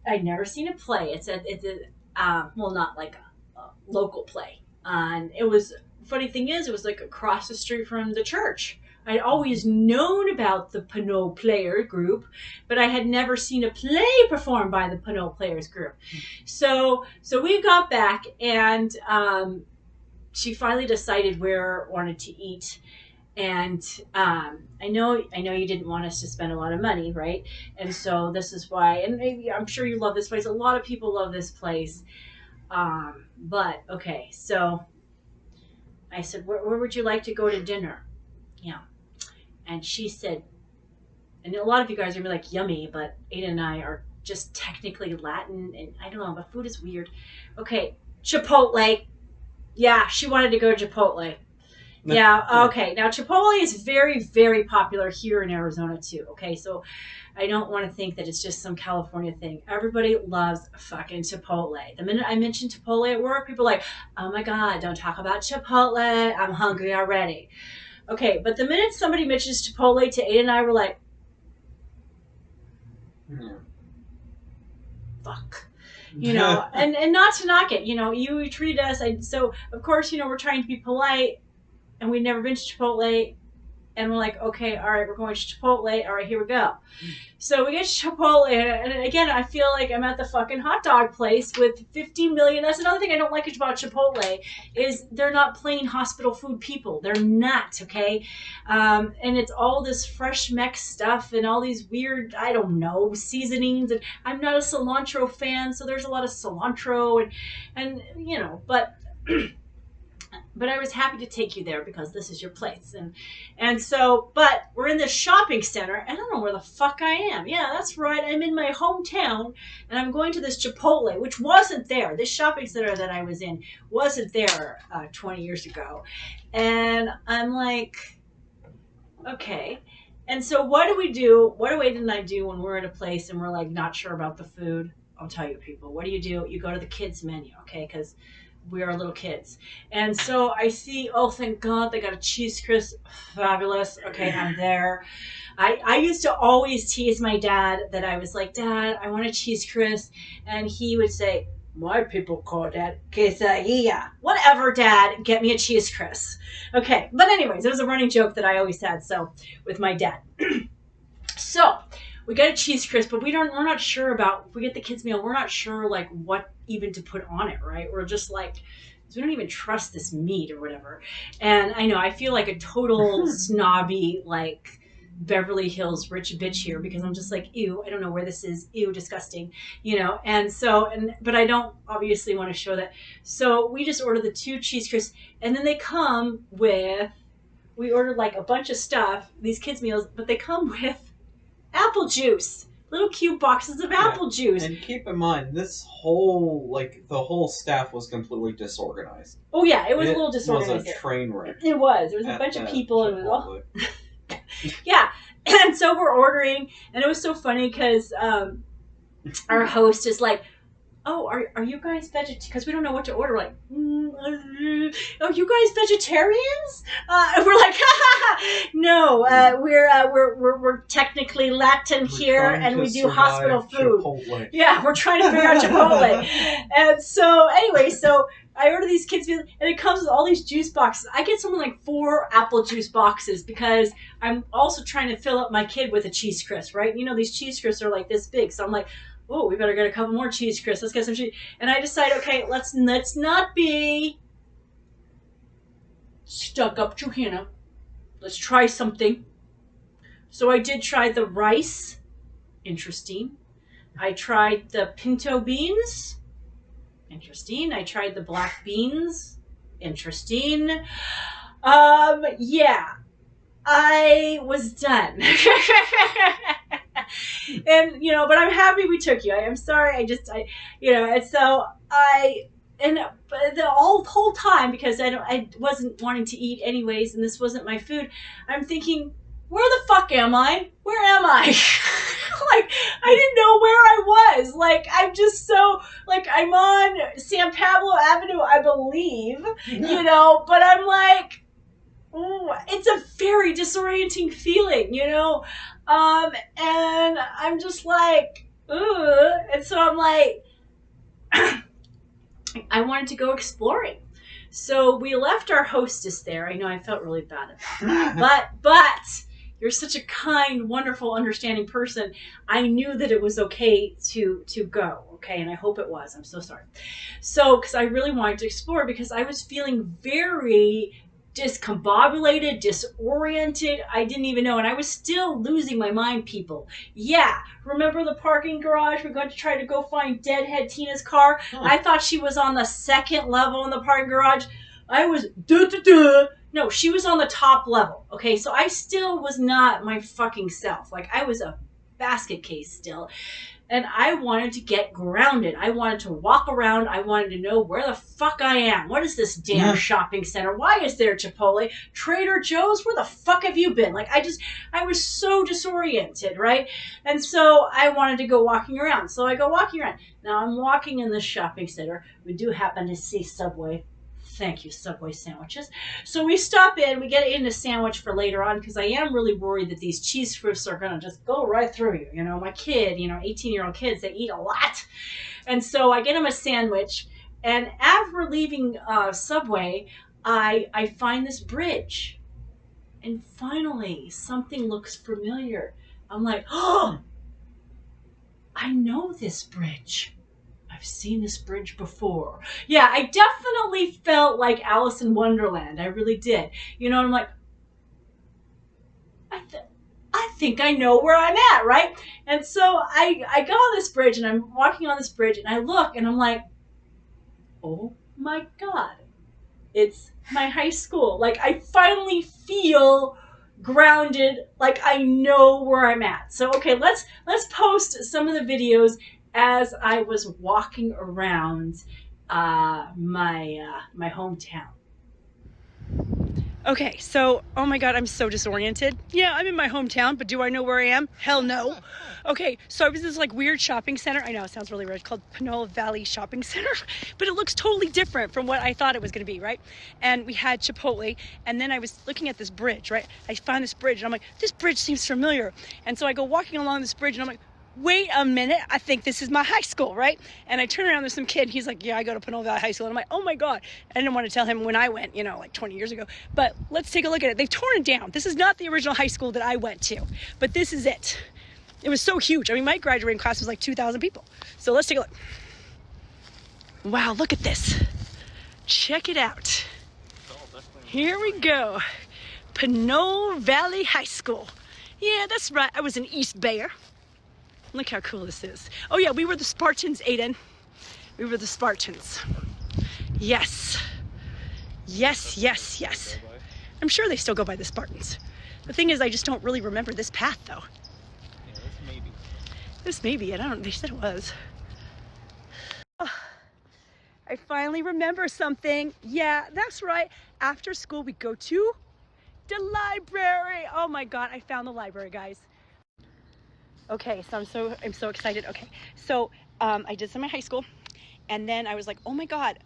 I'd never seen a play. It's well, not like a local play, and it was. Funny thing is, it was like across the street from the church. I'd always known about the Pinot Player group, but I had never seen a play performed by the Pinot Players group. So we got back, and she finally decided where we wanted to eat. And I know you didn't want us to spend a lot of money, right? And so this is why, and maybe I'm sure you love this place. A lot of people love this place. But okay, so I said, where would you like to go to dinner? Yeah. And she said, and a lot of you guys are gonna be like, yummy, but Ada and I are just technically Latin, and I don't know, but food is weird. Okay, Chipotle. Yeah, she wanted to go to Chipotle. Yeah, okay. Now, Chipotle is very, very popular here in Arizona, too. Okay, so I don't want to think that it's just some California thing. Everybody loves fucking Chipotle. The minute I mention Chipotle at work, people are like, oh my God, don't talk about Chipotle. I'm hungry already. Okay, but the minute somebody mentions Chipotle to Ada and I, we're like, Yeah. fuck. And not to knock it, you treated us, so of course, we're trying to be polite, and we'd never been to Chipotle, and we're like, okay, all right, we're going to Chipotle. All right, here we go. So we get to Chipotle, and again, I feel like I'm at the fucking hot dog place with 50 million. That's another thing I don't like about Chipotle is they're not plain hospital food people. They're not, okay? And it's all this fresh mech stuff and all these weird, I don't know, seasonings. And I'm not a cilantro fan, so there's a lot of cilantro but but I was happy to take you there because this is your place. But we're in this shopping center, and I don't know where the fuck I am. Yeah, that's right. I'm in my hometown, and I'm going to this Chipotle, which wasn't there. This shopping center that I was in wasn't there 20 years ago. And I'm like, Okay. And so what do we do? What do Wade and I do when we're at a place and we're like not sure about the food? I'll tell you, people. What do? You go to the kids menu, okay? Because we are little kids. And so I see, oh, thank God, they got a cheese crisp. Fabulous. Okay, I'm there. I used to always tease my dad that I was like, Dad, I want a cheese crisp. And he would say, my people call that quesadilla. Whatever, Dad, get me a cheese crisp. Okay, but anyways, it was a running joke that I always had. So with my dad. So we get a cheese crisp, but we're not sure about, if we get the kids meal, we're not sure like what even to put on it, right? We're just like, we don't even trust this meat or whatever. And I know I feel like a total snobby, like Beverly Hills rich bitch here, because I'm just like, ew, I don't know where this is, ew, disgusting, and so, but I don't obviously want to show that. So we just order the 2 cheese crisps, and then they come with, we ordered like a bunch of stuff, these kids meals, but they come with apple juice, little cute boxes of apple juice. And keep in mind, this whole, the whole staff was completely disorganized. Oh yeah, it was a little disorganized. It was a train wreck. It was. There was a bunch of people. And it was all... Yeah, and so we're ordering, and it was so funny because our host is like, oh, are you guys vegetarian? Because we don't know what to order. Like, are you guys vegetarians? And we're like, no, we're technically Latin here, and we do hospital food. Chipotle. Yeah, we're trying to figure out Chipotle. And so, anyway, so I order these kids meals, and it comes with all these juice boxes. I get something like 4 apple juice boxes because I'm also trying to fill up my kid with a cheese crisp, right? These cheese crisps are like this big, so I'm like, oh, we better get a couple more cheese crisps. Let's get some cheese. And I decide, okay, let's not be stuck up, Johanna. Let's try something. So I did try the rice. Interesting. I tried the pinto beans. Interesting. I tried the black beans. Interesting. Yeah. I was done. And but I'm happy we took you. I'm sorry. And so the whole time, because I wasn't wanting to eat anyways, and this wasn't my food, I'm thinking, where the fuck am I? Where am I? Like, I didn't know where I was. Like, I'm just so, like, I'm on San Pablo Avenue, I believe, but I'm like, it's a very disorienting feeling, and I'm just like, ugh. And so I'm like, I wanted to go exploring. So we left our hostess there. I know I felt really bad about that. But you're such a kind, wonderful, understanding person. I knew that it was okay to go, okay? And I hope it was. I'm so sorry. So, because I really wanted to explore, because I was feeling very discombobulated, disoriented. I didn't even know. And I was still losing my mind, people. Yeah. Remember the parking garage? We're going to try to go find Deadhead Tina's car. I thought she was on the 2nd level in the parking garage. I was No, she was on the top level. Okay, so I still was not my fucking self. Like, I was a basket case still. And I wanted to get grounded. I wanted to walk around. I wanted to know where the fuck I am. What is this damn shopping center? Why is there Chipotle? Trader Joe's? Where the fuck have you been? Like, I was so disoriented, right? And so I wanted to go walking around. So I go walking around. Now I'm walking in this shopping center. We do happen to see Subway. Thank you, Subway sandwiches. So we stop in, we get in a sandwich for later on, because I am really worried that these cheese crisps are going to just go right through you. My kid, 18-year-old kids, they eat a lot. And so I get them a sandwich, and after leaving Subway, I find this bridge. And finally, something looks familiar. I'm like, oh, I know this bridge. I've seen this bridge before. Yeah, I definitely felt like Alice in Wonderland. I really did. And I'm like, I think I know where I'm at, right? And so I go on this bridge, and I'm walking on this bridge, and I look, and I'm like, oh my God, it's my high school. Like, I finally feel grounded, like I know where I'm at. So, okay, let's post some of the videos as I was walking around my hometown. Okay, so, oh my God, I'm so disoriented. Yeah, I'm in my hometown, but do I know where I am? Hell no. Okay, so I was in this like weird shopping center. I know it sounds really weird, called Pinole Valley Shopping Center, but it looks totally different from what I thought it was gonna be, right? And we had Chipotle, and then I was looking at this bridge, right? I found this bridge, and I'm like, this bridge seems familiar. And so I go walking along this bridge, and I'm like, wait a minute, I think this is my high school, right? And I turn around, there's some kid, he's like, yeah, I go to Pinole Valley High School. And I'm like, oh my God. I didn't want to tell him when I went, like 20 years ago, but let's take a look at it. They've torn it down. This is not the original high school that I went to, but this is it. It was so huge. I mean, my graduating class was like 2,000 people. So let's take a look. Wow, look at this. Check it out. Here we go. Pinole Valley High School. Yeah, that's right. I was an East Bayer. Look how cool this is. Oh yeah, we were the Spartans, Aiden. We were the Spartans. Yes. Yes, yes, yes. I'm sure they still go by the Spartans. The thing is, I just don't really remember this path though. Yeah, this may be. This may be, they said it was. Oh, I finally remember something. Yeah, that's right. After school, we go to the library. Oh my God, I found the library, guys. Okay, so I'm so excited. Okay, so I did some in high school, and then I was like, oh my God,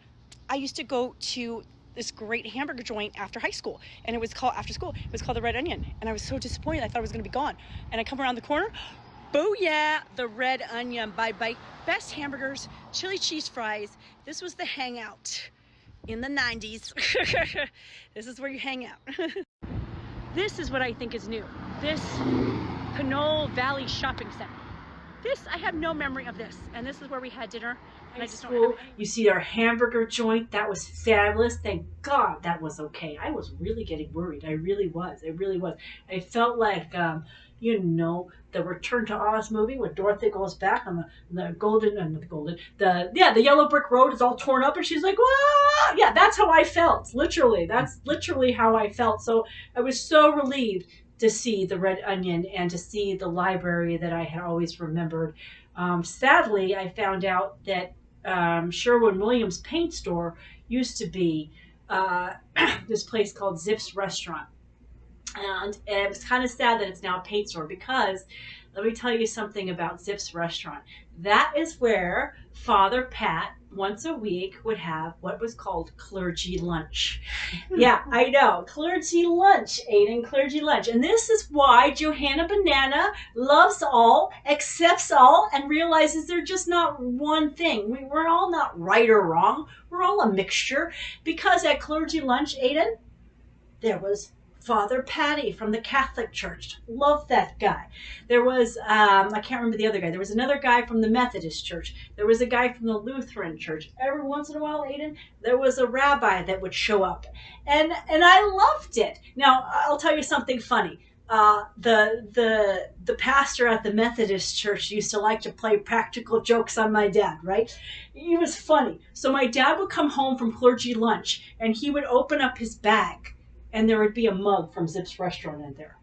I used to go to this great hamburger joint after high school, and it was called the Red Onion, and I was so disappointed. I thought it was gonna be gone, and I come around the corner, booyah, the Red Onion. Bye. Best hamburgers, chili cheese fries. This was the hangout in the 90s. This is where you hang out. This is what I think is new. This Pinole Valley Shopping Center. This, I have no memory of this. And this is where we had dinner. And I just don't have You see our hamburger joint. That was fabulous. Thank God that was okay. I was really getting worried. I really was. I felt like, the Return to Oz movie when Dorothy goes back on the yellow brick road is all torn up and she's like, whoa! Yeah, that's how I felt. Literally. That's literally how I felt. So I was so relieved to see the Red Onion and to see the library that I had always remembered. Sadly, I found out that Sherwin-Williams paint store used to be this place called Zip's Restaurant. And it's kind of sad that it's now a paint store because let me tell you something about Zip's Restaurant. That is where Father Pat once a week would have what was called clergy lunch. Yeah, I know. Clergy lunch, Aiden, clergy lunch. And this is why Johanna Banana loves all, accepts all, and realizes they're just not one thing. We're all not right or wrong. We're all a mixture. Because at clergy lunch, Aiden, there was Father Patty from the Catholic Church. Love that guy. There was, I can't remember the other guy. There was another guy from the Methodist Church. There was a guy from the Lutheran Church. Every once in a while, Aiden, there was a rabbi that would show up. And I loved it. Now, I'll tell you something funny. The pastor at the Methodist Church used to like to play practical jokes on my dad, right? He was funny. So my dad would come home from clergy lunch and he would open up his bag and there would be a mug from Zip's Restaurant in there.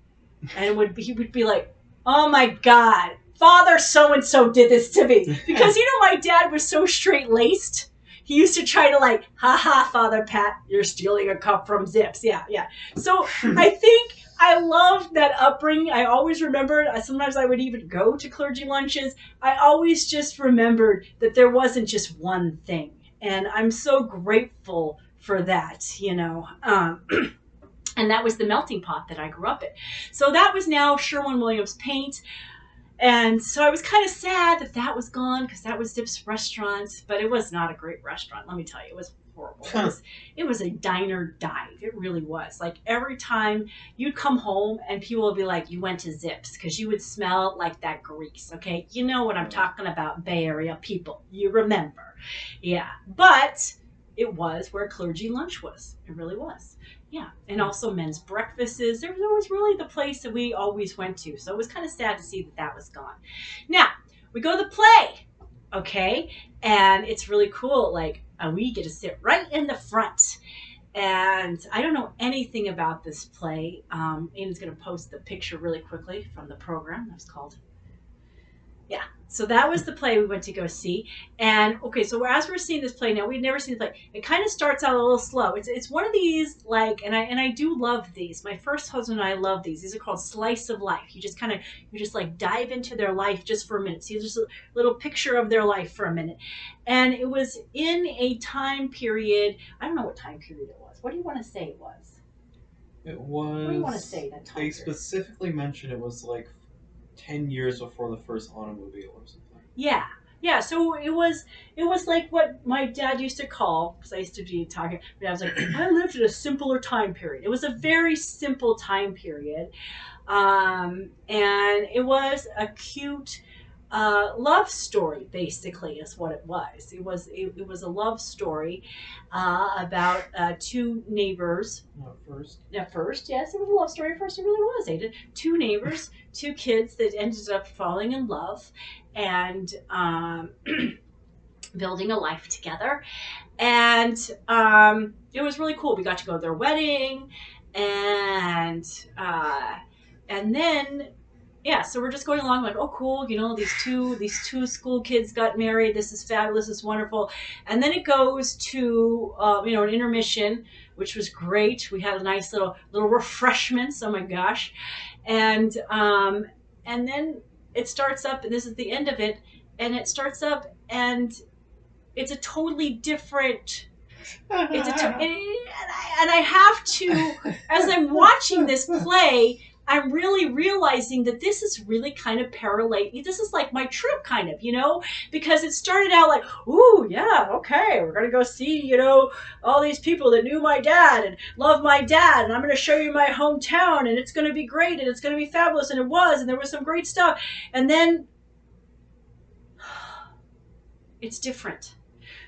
And he would be like, oh my God, Father so-and-so did this to me. Because, my dad was so straight-laced. He used to try to Father Pat, you're stealing a cup from Zip's. Yeah. So I think I loved that upbringing. I always remembered, sometimes I would even go to clergy lunches. I always just remembered that there wasn't just one thing. And I'm so grateful for that, And that was the melting pot that I grew up in. So that was now Sherwin-Williams Paint. And so I was kind of sad that was gone because that was Zip's Restaurant. But it was not a great restaurant, let me tell you. It was horrible. It was a diner dive. It really was. Like every time you'd come home and people would be like, you went to Zip's because you would smell like that grease. Okay. You know what I'm talking about, Bay Area people. You remember. Yeah. But it was where clergy lunch was. It really was. Yeah, and also men's breakfasts. There was really the place that we always went to. So it was kind of sad to see that was gone. Now, we go to the play, okay? And it's really cool. We get to sit right in the front. And I don't know anything about this play. Aiden's going to post the picture really quickly from the program. That's called Yeah. So that was the play we went to go see. And okay, so as we're seeing this play now, we'd never seen the play. It kind of starts out a little slow. It's one of these like, and I do love these. My first husband and I love these. These are called slice of life. You just like dive into their life just for a minute. See just a little picture of their life for a minute. And it was in a time period. I don't know what time period it was. What do you want to say it was? It What do you want to was. say that time They period? specifically mentioned it was like 10 years before the first automobile or something. Yeah. Yeah, so it was like what my dad used to call, because I used to be talking, but I was like, I lived in a simpler time period. It was a very simple time period. And it was a cute love story, basically, is what it was. It was a love story about two neighbors. Not first. At first, yes, it was a love story. At first, it really was. They did two neighbors, two kids that ended up falling in love and building a life together. And it was really cool. We got to go to their wedding, and uh, and then yeah, so we're just going along like, oh, cool, these two school kids got married. This is fabulous. This is wonderful. And then it goes to an intermission, which was great. We had a nice little refreshments. Oh my gosh, and then it starts up, and this is the end of it, and it starts up, and it's a totally different and I have to, as I'm watching this play, I'm really realizing that this is really kind of parallel. This is like my trip, kind of, because it started out like, ooh, yeah, okay, we're gonna go see, all these people that knew my dad and love my dad, and I'm gonna show you my hometown, and it's gonna be great, and it's gonna be fabulous, and it was, and there was some great stuff, and then it's different.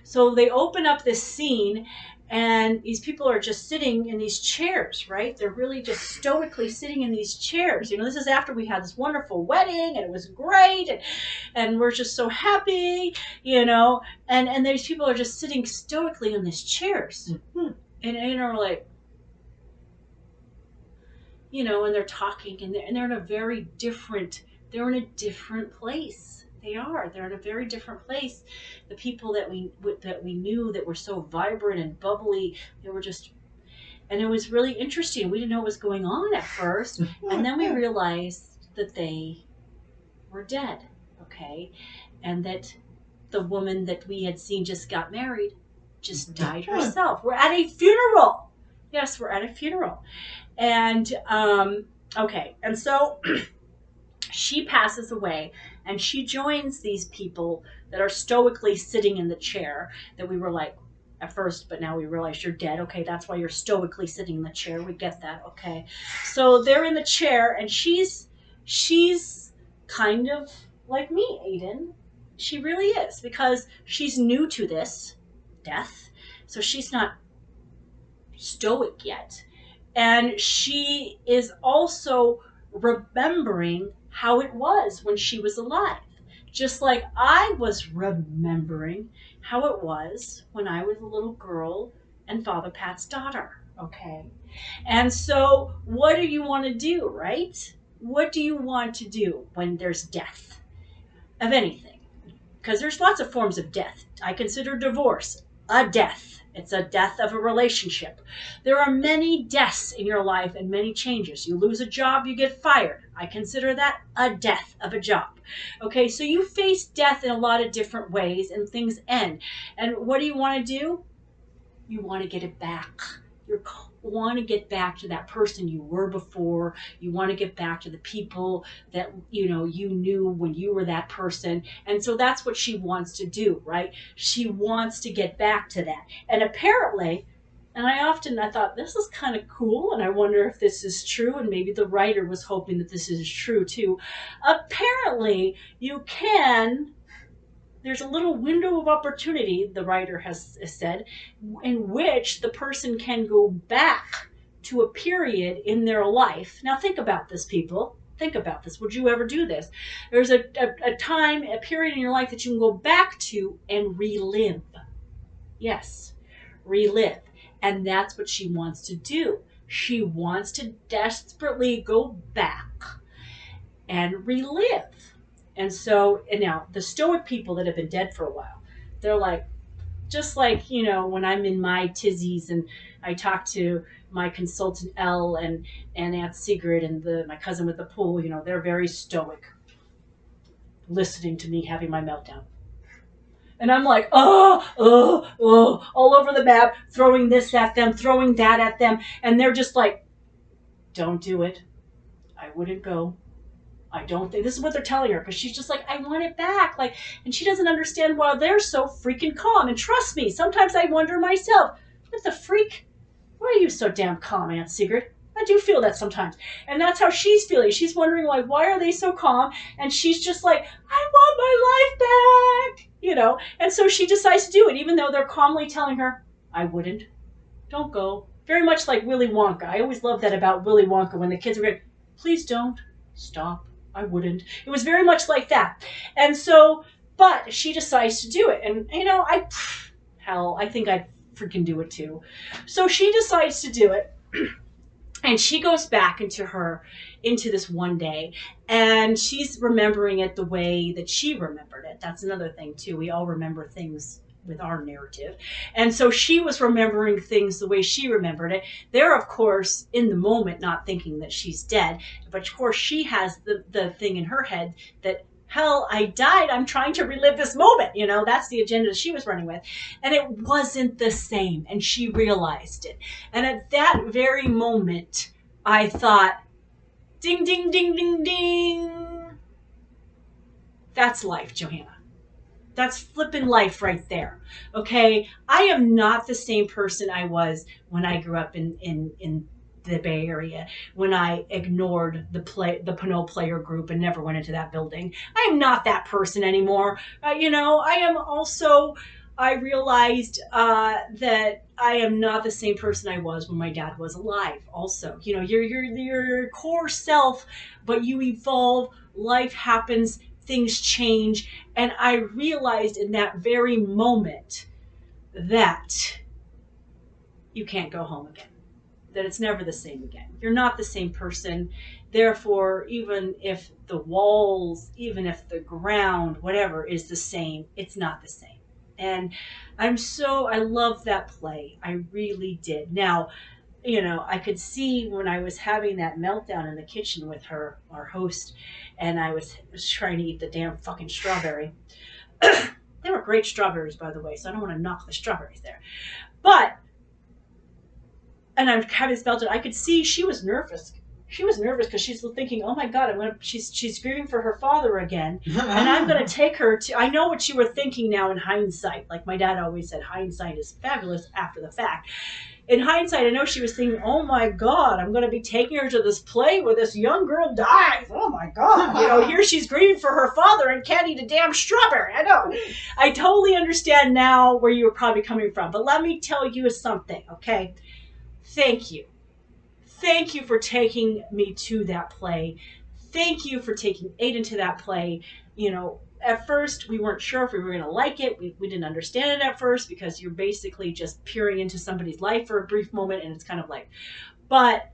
So they open up this scene, and these people are just sitting in these chairs, right? They're really just stoically sitting in these chairs. This is after we had this wonderful wedding, and it was great, and we're just so happy, and these people are just sitting stoically in these chairs. Mm-hmm. And like, and they're talking, and they're in a very different, they're in a different place. They're in a very different place. The people that we knew that were so vibrant and bubbly, they were just, and it was really interesting. We didn't know what was going on at first, and then we realized that they were dead, okay, and that the woman that we had seen just got married just died herself. We're at a funeral. Yes, we're at a funeral. And okay, and so she passes away, and she joins these people that are stoically sitting in the chair that we were like at first, but now we realize you're dead. Okay, that's why you're stoically sitting in the chair. We get that. Okay, so they're in the chair, and she's kind of like me, Aiden. She really is, because she's new to this death, so she's not stoic yet. And she is also remembering how it was when she was alive. Just like I was remembering how it was when I was a little girl and Father Pat's daughter. Okay. And so, what do you want to do, right? What do you want to do when there's death of anything? Because there's lots of forms of death. I consider divorce a death. It's a death of a relationship. There are many deaths in your life and many changes. You lose a job, you get fired. I consider that a death of a job. Okay, so you face death in a lot of different ways, and things end. And what do you want to do? You want to get it back. You want to get back to that person you were before. You want to get back to the people that you knew when you were that person. And so that's what she wants to do, right? She wants to get back to that. And apparently, and I thought this is kind of cool, and I wonder if this is true, and maybe the writer was hoping that this is true too. Apparently, there's a little window of opportunity, the writer has said, in which the person can go back to a period in their life. Now think about this, people. Think about this. Would you ever do this? There's a period in your life that you can go back to and relive. Yes, relive. And that's what she wants to do. She wants to desperately go back and relive. And so, and now the stoic people that have been dead for a while, they're like, just like, when I'm in my tizzies and I talk to my consultant Elle and Aunt Sigrid and my cousin with the pool, they're very stoic, listening to me having my meltdown. And I'm like, all over the map, throwing this at them, throwing that at them. And they're just like, don't do it. I wouldn't go. I don't think this is what they're telling her, because she's just like, I want it back. Like, and she doesn't understand why they're so freaking calm. And trust me, sometimes I wonder myself, what the freak? Why are you so damn calm, Aunt Sigrid? I do feel that sometimes. And that's how she's feeling. She's wondering, like, why are they so calm? And she's just like, I want my life back, And so she decides to do it, even though they're calmly telling her, I wouldn't. Don't go. Very much like Willy Wonka. I always loved that about Willy Wonka when the kids were going, please don't. Stop. I wouldn't. It was very much like that. And so, but she decides to do it. And, I think I'd freaking do it too. So she decides to do it. And she goes back into this one day, and she's remembering it the way that she remembered it. That's another thing too. We all remember things with our narrative. And so she was remembering things the way she remembered it. They're, of course, in the moment, not thinking that she's dead. But of course, she has the thing in her head that, hell, I died. I'm trying to relive this moment. That's the agenda she was running with. And it wasn't the same. And she realized it. And at that very moment, I thought, ding, ding, ding, ding, ding. That's life, Johanna. That's flipping life right there. Okay. I am not the same person I was when I grew up in the Bay Area, when I ignored the Pinot player group and never went into that building. I am not that person anymore. I am also, I realized that I am not the same person I was when my dad was alive. Also, your core self, but you evolve, life happens, things change. And I realized in that very moment that you can't go home again, that it's never the same again. You're not the same person. Therefore, even if the walls, even if the ground, whatever is the same, it's not the same. And I love that play. I really did. Now, I could see when I was having that meltdown in the kitchen with her, our host, and I was trying to eat the damn fucking strawberry. They were great strawberries, by the way, so I don't want to knock the strawberries there. And I'm having this meltdown. I could see she was nervous. She was nervous because she's thinking, "Oh my God, she's grieving for her father again, and I'm going to take her to." I know what you were thinking now in hindsight. Like my dad always said, hindsight is fabulous after the fact. In hindsight, I know she was thinking, "Oh my God, I'm going to be taking her to this play where this young girl dies. Oh my God, here she's grieving for her father and can't eat a damn strawberry." I know. I totally understand now where you were probably coming from, but let me tell you something, okay? Thank you. Thank you for taking me to that play. Thank you for taking Aiden to that play. At first, we weren't sure if we were going to like it. We didn't understand it at first because you're basically just peering into somebody's life for a brief moment, and it's kind of like, but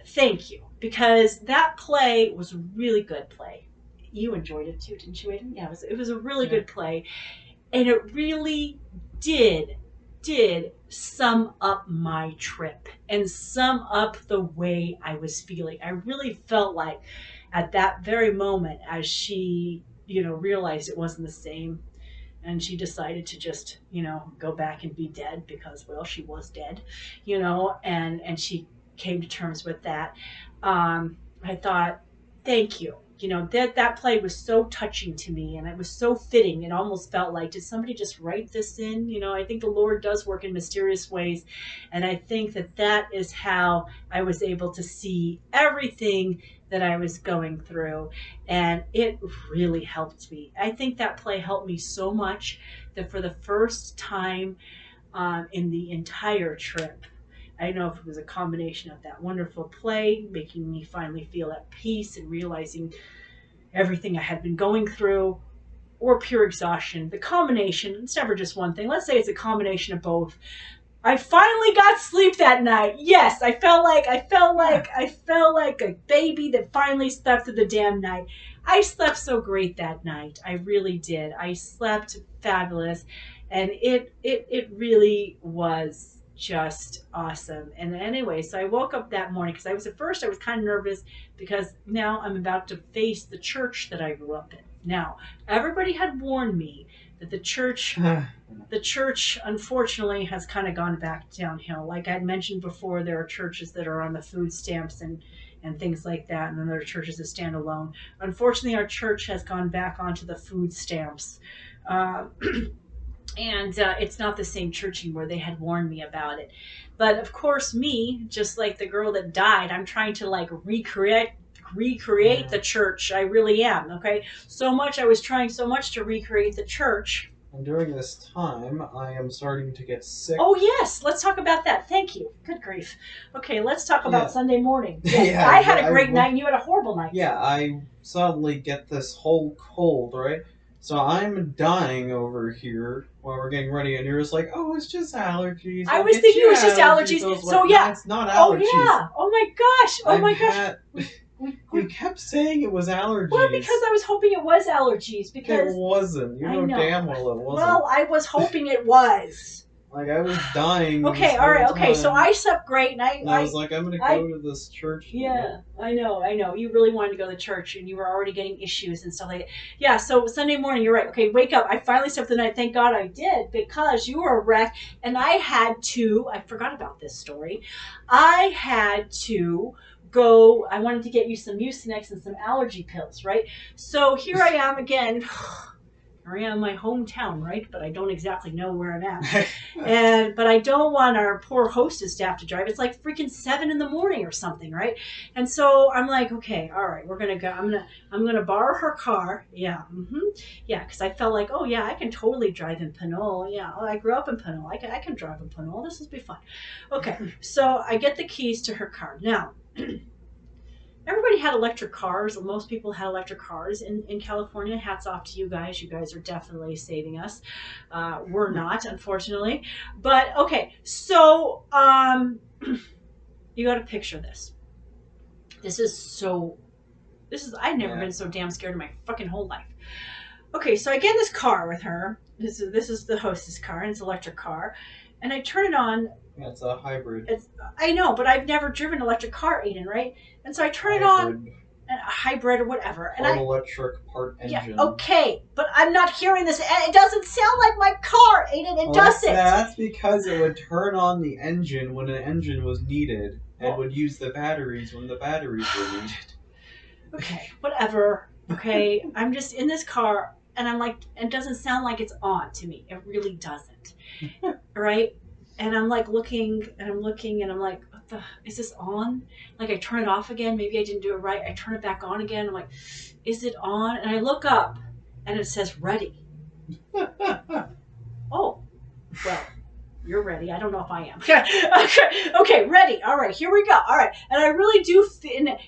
thank you, because that play was a really good play. You enjoyed it too, didn't you, Aiden? Yeah, it was a really good play. And it really did sum up my trip and sum up the way I was feeling. I really felt like at that very moment, as she, realized it wasn't the same, and she decided to just, go back and be dead because, well, she was dead, and she came to terms with that. I thought, thank you. That play was so touching to me, and it was so fitting. It almost felt like, did somebody just write this in? I think the Lord does work in mysterious ways, and I think that is how I was able to see everything that I was going through, and it really helped me. I think that play helped me so much that for the first time in the entire trip, I don't know if it was a combination of that wonderful play, making me finally feel at peace and realizing everything I had been going through, or pure exhaustion. The combination, it's never just one thing. Let's say it's a combination of both. I finally got sleep that night. Yes, I felt like a baby that finally slept through the damn night. I slept so great that night. I really did. I slept fabulous, and it really was just awesome. And anyway, so I woke up that morning because at first I was kind of nervous because now I'm about to face the church that I grew up in. Now, everybody had warned me that the church unfortunately has kind of gone back downhill. Like I had mentioned before, there are churches that are on the food stamps and things like that, and then there are churches that stand alone. Unfortunately, our church has gone back onto the food stamps. And it's not the same church anymore. They had warned me about it. But of course, me, just like the girl that died, I'm trying to like recreate the church. I really am. Okay, I was trying so much to recreate the church. And during this time, I am starting to get sick. Oh yes, let's talk about that. Thank you. Good grief. Okay, let's talk about Sunday morning. Yes, Yeah, I had a great night and you had a horrible night. Yeah, I suddenly get this whole cold, right? So I'm dying over here while we're getting ready, and you're just like, oh, it's just allergies. I was thinking it was just allergies. So yeah. No, it's not allergies. Oh yeah. Oh my gosh. Oh my gosh. You kept saying it was allergies. Well, because I was hoping it was allergies. Because it wasn't. You know damn well it wasn't. Well, I was hoping it was. Like, I was dying. Okay, all right, okay. So I slept great, and I was like, I'm going to go to this church. Yeah, I know. You really wanted to go to church, and you were already getting issues and stuff like that. Yeah, so Sunday morning, you're right. Okay, wake up. I finally slept the night. Thank God I did, because you were a wreck, and I forgot about this story. I had to go, I wanted to get you some Mucinex and some allergy pills, right? So here I am again. I am in my hometown, right? But I don't exactly know where I'm at. But I don't want our poor hostess to have to drive. It's like freaking 7 a.m. or something, right? And so I'm like, okay, all right, we're gonna go. I'm gonna borrow her car. Yeah, yeah, because I felt like, oh yeah, I can totally drive in Pinole. Yeah, I grew up in Pinole. I can drive in Pinole. This will be fun. Okay, so I get the keys to her car now. Everybody had electric cars. Most people had electric cars in California. Hats off to you guys. You guys are definitely saving us. We're not, unfortunately. But, okay, so you got to picture this. I've never been so damn scared in my fucking whole life. Okay, so I get in this car with her. This is the hostess car, and it's an electric car. And I turn it on. Yeah, it's a hybrid. I know, but I've never driven an electric car, Aiden, right? And so I turn it on, a hybrid or whatever. Part electric, part engine. Yeah, okay, but I'm not hearing this. It doesn't sound like my car, Aiden. It doesn't. That's because it would turn on the engine when an engine was needed, and would use the batteries when the batteries were needed. Okay, whatever. Okay, I'm just in this car, and I'm like, it doesn't sound like it's on to me. It really doesn't. Right? And I'm like looking, and I'm like, is this on? Like I turn it off again. Maybe I didn't do it right. I turn it back on again. I'm like, is it on? And I look up, and it says ready. Oh, well, you're ready. I don't know if I am. Okay, ready. All right, here we go. All right, and I really do.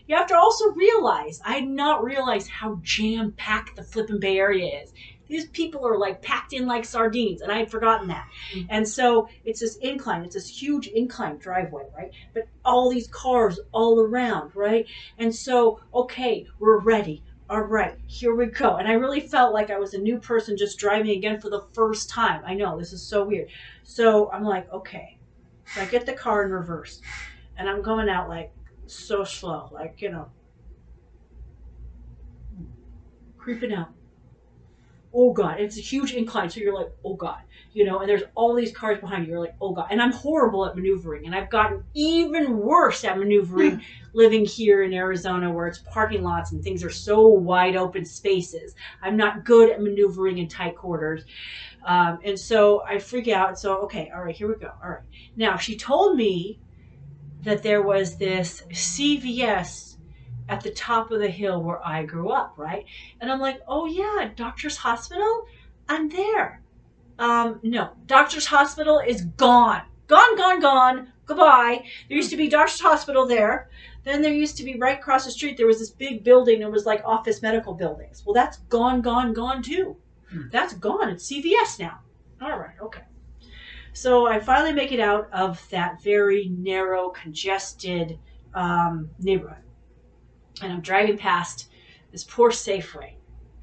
You have to also realize, I had not realized how jam-packed the flippin' Bay Area is. These people are like packed in like sardines, and I had forgotten that. And so it's this incline, it's this huge incline driveway, right? But all these cars all around, right? And so, okay, we're ready. All right, here we go. And I really felt like I was a new person just driving again for the first time. I know, this is so weird. So I'm like, okay. So I get the car in reverse, and I'm going out like so slow, like, creeping out. Oh God, it's a huge incline, so you're like, oh God, and there's all these cars behind you. You're like, oh God. And I'm horrible at maneuvering, and I've gotten even worse at maneuvering living here in Arizona, where it's parking lots and things are so wide open spaces. I'm not good at maneuvering in tight quarters. And so I freak out. So, okay, all right, here we go. All right. Now, she told me that there was this CVS at the top of the hill where I grew up, right? And I'm like, oh yeah, Doctor's Hospital? I'm there. No, Doctor's Hospital is gone. Gone. Goodbye. There used to be Doctor's Hospital there. Then there used to be right across the street, there was this big building. It was like office medical buildings. Well, that's gone too. That's gone. It's CVS now. All right, okay. So I finally make it out of that very narrow, congested neighborhood. And I'm driving past this poor Safeway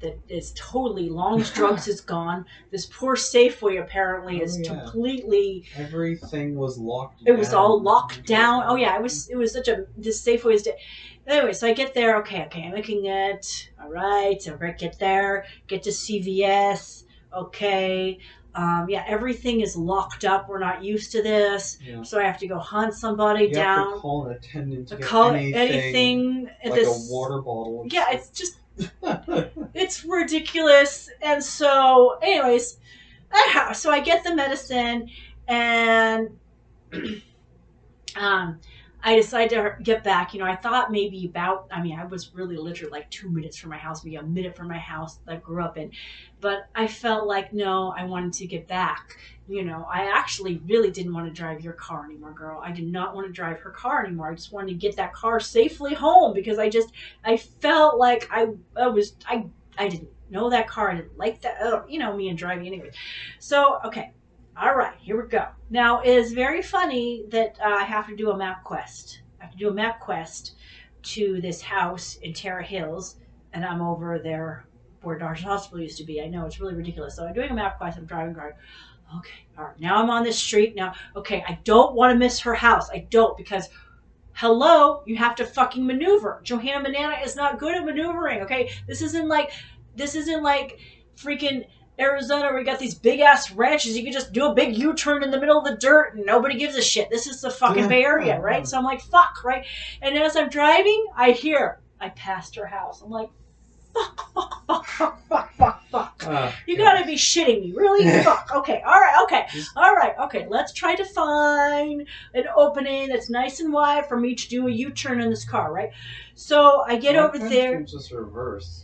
that is totally Long's Drugs is gone. This poor Safeway apparently is completely. Everything was locked. It was all locked down. Oh yeah, it was such a this Safeway is. Anyway, so I get there. Okay, I'm looking at. All right, so I get there, get to CVS. Okay. Yeah, everything is locked up. We're not used to this, so I have to go hunt somebody down. You have to call an attendant to call get anything like a water bottle. Yeah, it's just it's ridiculous. And so, anyways, so I get the medicine, and I decided to get back. I thought maybe I was really literally like 2 minutes from my house, maybe a minute from my house that I grew up in. But I felt like, no, I wanted to get back. I actually really didn't want to drive your car anymore, girl. I did not want to drive her car anymore. I just wanted to get that car safely home because I felt like I didn't know that car. I didn't like that. Me and driving anyway. So, okay. All right, here we go. Now, it is very funny that I have to do a map quest. I have to do a map quest to this house in Terra Hills, and I'm over there where Darsh Hospital used to be. I know, it's really ridiculous. So I'm doing a map quest. I'm driving. Okay, all right. Now I'm on this street. Now, okay, I don't want to miss her house. I don't, because, hello, you have to fucking maneuver. Johanna Banana is not good at maneuvering, okay? This isn't like freaking Arizona where you got these big ass ranches. You can just do a big U-turn in the middle of the dirt and nobody gives a shit. This is the fucking Bay Area, right? So I'm like, fuck, right? And as I'm driving, I passed her house. I'm like, fuck. You gotta be shitting me. Really? Fuck. Okay. All right. Okay. Let's try to find an opening that's nice and wide for me to do a U-turn in this car, right? So I get over there. Just reverse.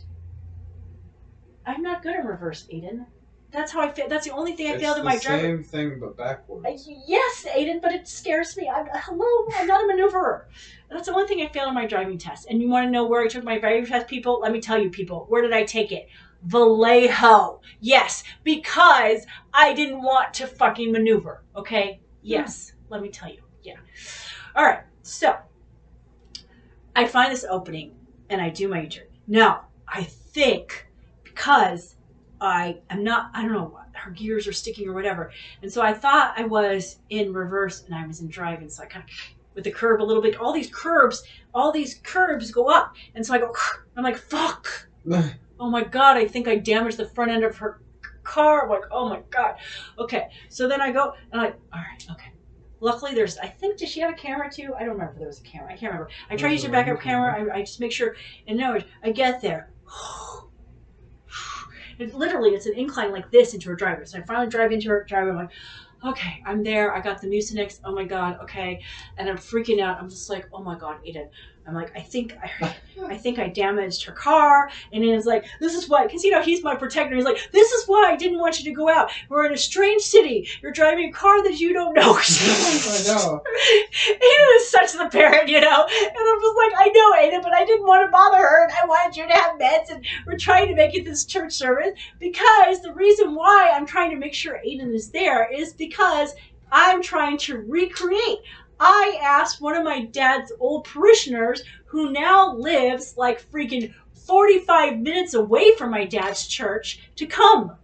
I'm not good at reverse, Aiden. That's how I feel. That's the only thing I failed in my driver. It's the same thing, but backwards. Yes, Aiden, but it scares me. I'm not a maneuverer. That's the one thing I failed on my driving test. And you want to know where I took my driving test, people? Let me tell you, people. Where did I take it? Vallejo. Yes, because I didn't want to fucking maneuver. Okay? Yes. Let me tell you. Yeah. All right. So, I find this opening, and I do my U-turn. Now, I think because I don't know, her gears are sticking or whatever. And so I thought I was in reverse and I was in driving. So I kind of, with the curb a little bit, all these curbs go up. And so I go, I'm like, fuck. Oh my God, I think I damaged the front end of her car. I'm like, oh my God. Okay. So then I go and I'm like, all right, okay. Luckily, did she have a camera too? I don't remember if there was a camera. I can't remember. I try to use your backup camera. I just make sure. And no, I get there. It's an incline like this into her driveway. So I finally drive into her driveway. I'm like, okay, I'm there. I got the Mucinex. Oh my God, okay. And I'm freaking out. I'm just like, oh my God, Aiden. I'm like, I think I damaged her car. And Aiden's like, this is why, because he's my protector. He's like, this is why I didn't want you to go out. We're in a strange city. You're driving a car that you don't know. I know. Aiden is such the parent, And I'm just like, I know, Aiden, but I didn't want to bother her. And I wanted you to have meds. And we're trying to make it this church service. Because the reason why I'm trying to make sure Aiden is there is because I'm trying to recreate. I asked one of my dad's old parishioners, who now lives like freaking 45 minutes away from my dad's church, to come.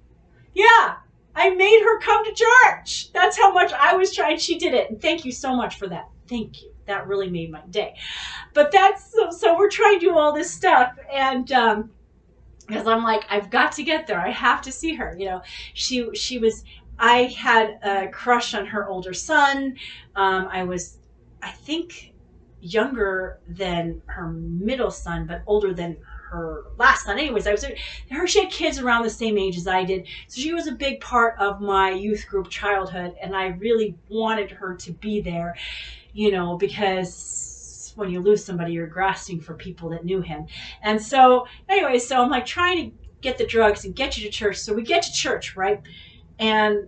Yeah, I made her come to church. That's how much I was trying. She did it. And thank you so much for that. Thank you. That really made my day. But so we're trying to do all this stuff. And because I'm like, I've got to get there. I have to see her. I had a crush on her older son. I was, I think, younger than her middle son, but older than her last son. Anyways, she had kids around the same age as I did. So she was a big part of my youth group childhood. And I really wanted her to be there, because when you lose somebody, you're grasping for people that knew him. And so anyway, so I'm like trying to get the drugs and get you to church. So we get to church, right? And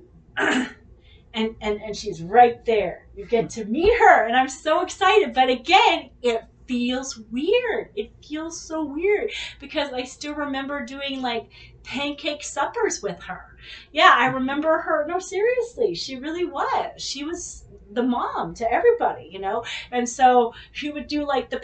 she's right there. You get to meet her, and I'm so excited. But again, it feels weird. It feels so weird because I still remember doing like pancake suppers with her. Yeah, I remember her. No, seriously, she really was. She was the mom to everybody, you know. And so she would do like the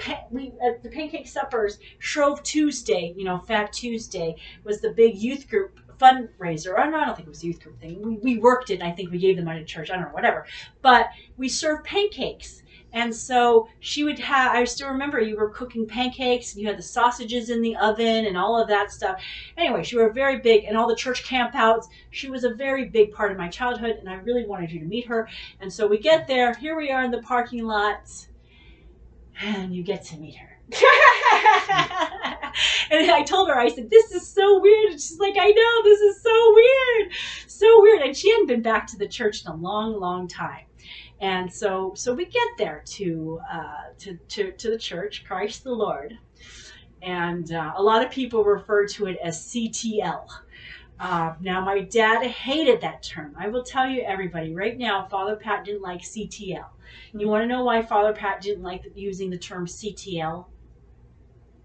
pancake suppers. Shrove Tuesday, you know, Fat Tuesday was the big youth group fundraiser. Oh, no, I don't think it was a youth group thing. We worked it. And I think we gave the money to church. I don't know, whatever. But we served pancakes. And so she would have, I still remember you were cooking pancakes and you had the sausages in the oven and all of that stuff. Anyway, she was very big, and all the church campouts. She was a very big part of my childhood, and I really wanted you to meet her. And so we get there. Here we are in the parking lot, and you get to meet her. And I told her, I said, this is so weird. And she's like, I know, this is so weird. So weird. And she hadn't been back to the church in a long, long time. And so we get there to the church, Christ the Lord. And a lot of people refer to it as CTL. Now, my dad hated that term. I will tell you, everybody, right now, Father Pat didn't like CTL. You want to know why Father Pat didn't like using the term CTL?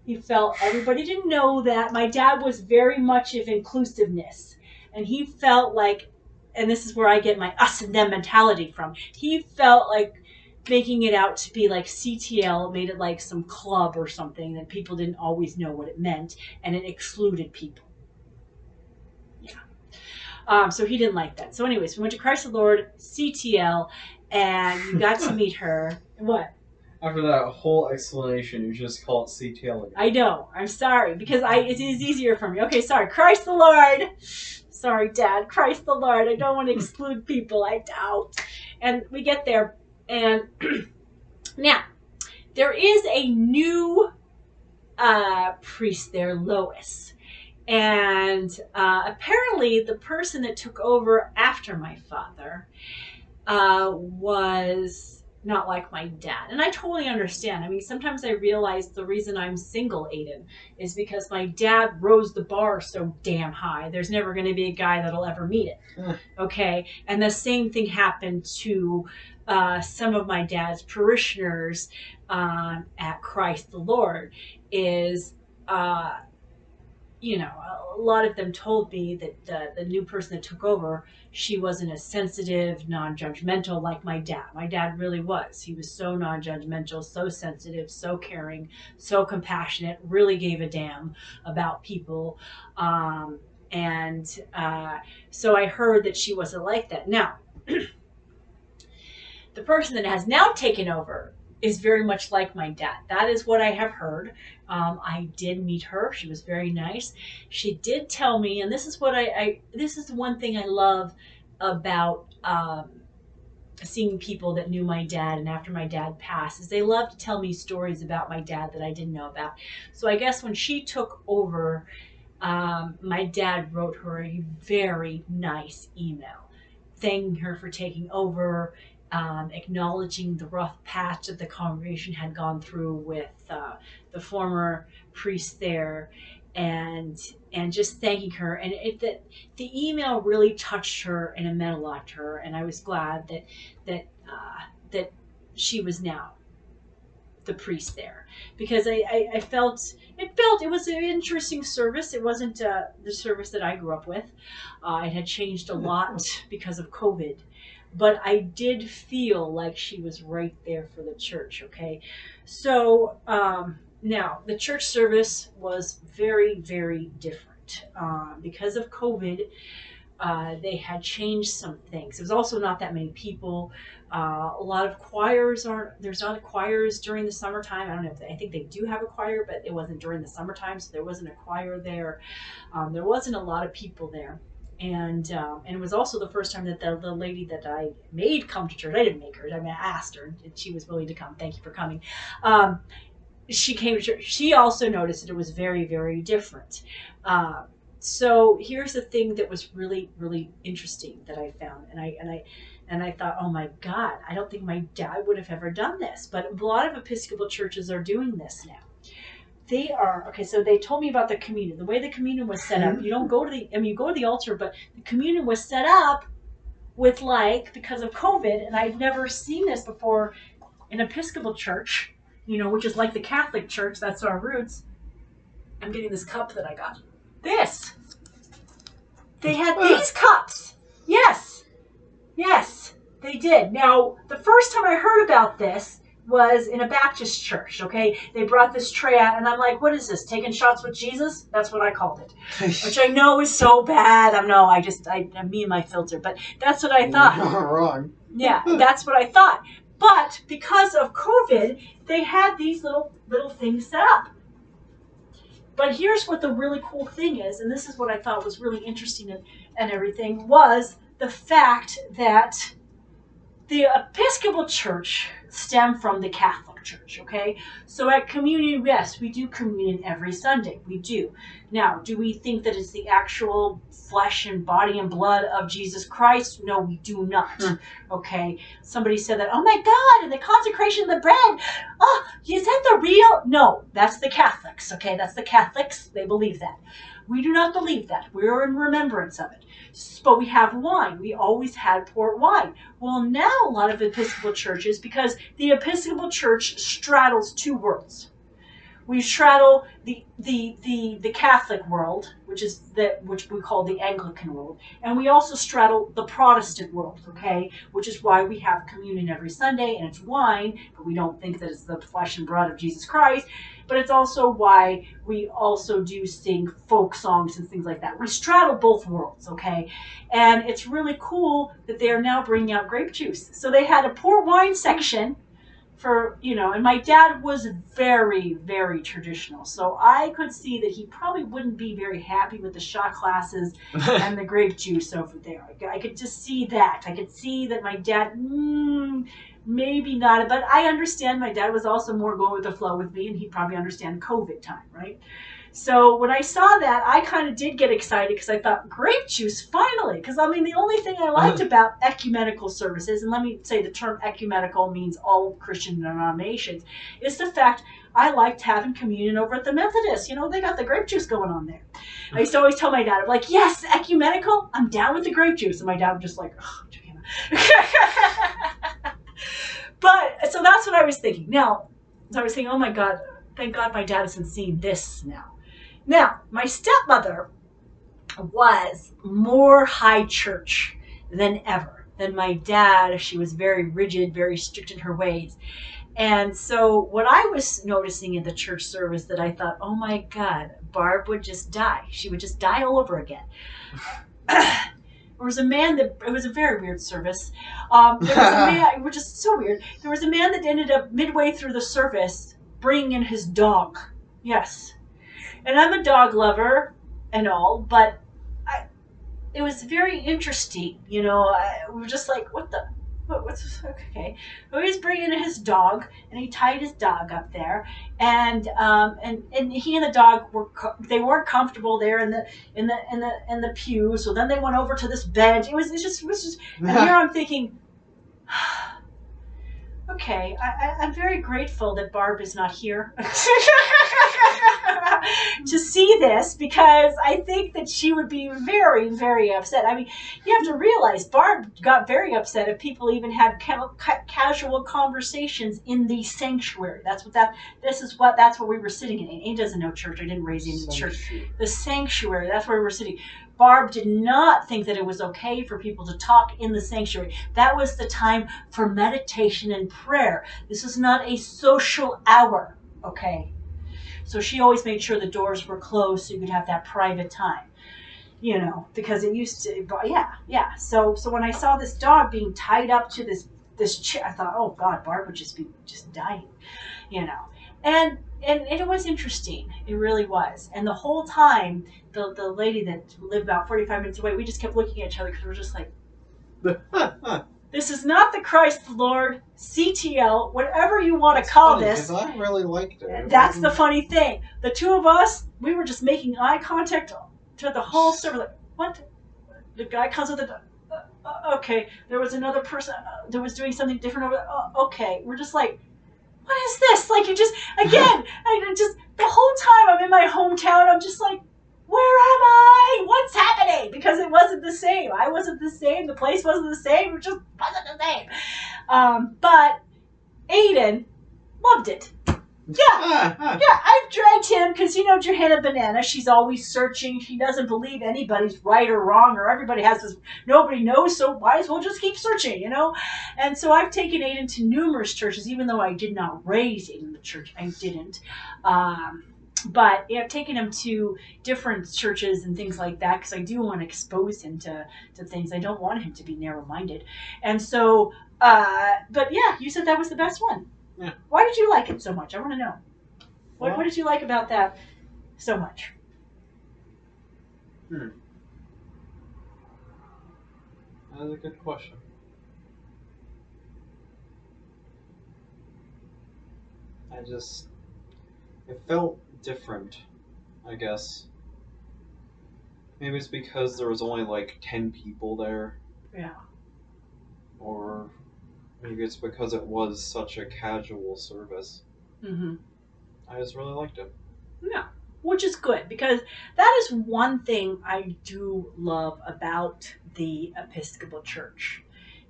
He felt everybody didn't know that. My dad was very much of inclusiveness. And he felt like, and this is where I get my us and them mentality from, he felt like making it out to be like CTL made it like some club or something that people didn't always know what it meant, and it excluded people. Yeah. So he didn't like that. So anyways, we went to Christ the Lord, CTL, and you got to meet her. What? After that whole explanation, you just call it CTL again. I know. I'm sorry, because it is easier for me. Okay, sorry. Christ the Lord. Sorry, Dad. Christ the Lord. I don't want to exclude people. I doubt. And we get there, and now there is a new priest there, Lois. And apparently the person that took over after my father was not like my dad. And I totally understand. I mean, sometimes I realize the reason I'm single, Aiden, is because my dad rose the bar so damn high. There's never going to be a guy that'll ever meet it. Okay? And the same thing happened to some of my dad's parishioners at Christ the Lord is... you know, a lot of them told me that the new person that took over, she wasn't as sensitive, non-judgmental like my dad. My dad really was. He was so non-judgmental, so sensitive, so caring, so compassionate, really gave a damn about people. So I heard that she wasn't like that. Now, the person that has now taken over is very much like my dad. That is what I have heard. I did meet her. She was very nice. She did tell me, and this is what this is one thing I love about seeing people that knew my dad and after my dad passed, is they love to tell me stories about my dad that I didn't know about. So I guess when she took over, my dad wrote her a very nice email, thanking her for taking over, acknowledging the rough patch that the congregation had gone through with the former priest there, and just thanking her. And the email really touched her, and it meant a lot to her. And I was glad that she was now the priest there, because I felt it was an interesting service. It wasn't the service that I grew up with. It had changed a lot because of COVID. But I did feel like she was right there for the church, okay? So now, the church service was very, very different. Because of COVID, they had changed some things. There was also not that many people. A lot of choirs there's not choirs during the summertime. I don't know I think they do have a choir, but it wasn't during the summertime, so there wasn't a choir there. There wasn't a lot of people there. And it was also the first time that the lady that I made come to church, I didn't make her, I mean, I asked her, and she was willing to come. Thank you for coming. She came to church. She also noticed that it was very, very different. So here's the thing that was really, really interesting that I found. And I thought, oh my God, I don't think my dad would have ever done this. But a lot of Episcopal churches are doing this now. They are, okay, so they told me about the communion. The way the communion was set up, you don't go to you go to the altar, but the communion was set up with because of COVID, and I've never seen this before in Episcopal church, which is like the Catholic Church. That's our roots. I'm getting this cup that I got. This. They had these cups. Yes. Yes, they did. Now, the first time I heard about this was in a Baptist church, okay? They brought this tray out, and I'm like, what is this? Taking shots with Jesus? That's what I called it. Which I know is so bad. I'm me and my filter. But that's what I thought. You're not wrong. Yeah, that's what I thought. But because of COVID, they had these little things set up. But here's what the really cool thing is, and this is what I thought was really interesting and everything, was the fact that the Episcopal Church stemmed from the Catholic Church, okay? So at communion, yes, we do communion every Sunday. We do. Now, do we think that it's the actual flesh and body and blood of Jesus Christ? No, we do not, okay? Somebody said that, oh my God, and the consecration of the bread, oh, is that the real? No, that's the Catholics, okay? That's the Catholics. They believe that. We do not believe that. We're in remembrance of it. But we have wine. We always had port wine. Well, now a lot of Episcopal churches, because the Episcopal Church straddles two worlds. We straddle the Catholic world, which we call the Anglican world, and we also straddle the Protestant world, okay? Which is why we have communion every Sunday, and it's wine, but we don't think that it's the flesh and blood of Jesus Christ. But it's also why we also do sing folk songs and things like that. We straddle both worlds, okay? And it's really cool that they are now bringing out grape juice. So they had a port wine section for, and my dad was very, very traditional. So I could see that he probably wouldn't be very happy with the shot glasses and the grape juice over there. I could just see that. I could see that my dad, maybe not. But I understand my dad was also more going with the flow with me, and he'd probably understand COVID time, right? So when I saw that, I kind of did get excited because I thought, grape juice, finally. Because, the only thing I liked about ecumenical services, and let me say the term ecumenical means all Christian denominations, is the fact I liked having communion over at the Methodist. They got the grape juice going on there. I used to always tell my dad, I'm like, yes, ecumenical, I'm down with the grape juice. And my dad would just like, oh, Johanna. But, so that's what I was thinking. Now, I was thinking, oh my God, thank God my dad hasn't seen this now. Now, my stepmother was more high church than ever. Than my dad. She was very rigid, very strict in her ways. And so what I was noticing in the church service that I thought, oh my God, Barb would just die. She would just die all over again. There was a man it was a very weird service. There was a man, it was just so weird. There was a man that ended up midway through the service bringing in his dog. Yes. And I'm a dog lover and all, but it was very interesting. We were just like, what's okay? But he was bringing in his dog, and he tied his dog up there, and he and the dog weren't comfortable there in the pew. So then they went over to this bench. It was just, and here I'm thinking, okay, I'm very grateful that Barb is not here to see this, because I think that she would be very, very upset. You have to realize Barb got very upset if people even had casual conversations in the sanctuary. That's what we were sitting in. He doesn't know church. I didn't raise him in the church. The sanctuary, that's where we were sitting. Barb did not think that it was okay for people to talk in the sanctuary. That was the time for meditation and prayer. This was not a social hour, okay? So she always made sure the doors were closed so you could have that private time, because it used to, yeah. So when I saw this dog being tied up to this chair, I thought, oh God, Barb would just be dying, And it was interesting. It really was. And the whole time, the lady that lived about 45 minutes away, we just kept looking at each other because we were just like, this is not the Christ the Lord, CTL, whatever you want to call this. Because I really liked it. That's the funny thing. The two of us, we were just making eye contact to the whole server. Like, what? The guy comes with the... okay. There was another person that was doing something different over there. Okay. We're just like, what is this? Like, you just, again, the whole time I'm in my hometown, I'm just like, where am I? What's happening? Because it wasn't the same. I wasn't the same. The place wasn't the same. It just wasn't the same. But Aiden loved it. Yeah, I've dragged him because Johanna Banana. She's always searching. She doesn't believe anybody's right or wrong, or everybody has this. Nobody knows, so might as well just keep searching. And so I've taken Aiden to numerous churches, even though I did not raise Aiden in the church. I didn't. But I've taken him to different churches and things like that because I do want to expose him to things. I don't want him to be narrow-minded. And so, but yeah, you said that was the best one. Yeah. Why did you like it so much? I want to know. Well, What did you like about that so much? That is a good question. It felt different, I guess. Maybe it's because there was only like 10 people there. Yeah. Or maybe it's because it was such a casual service. Mm-hmm. I just really liked it. Yeah. Which is good because that is one thing I do love about the Episcopal Church.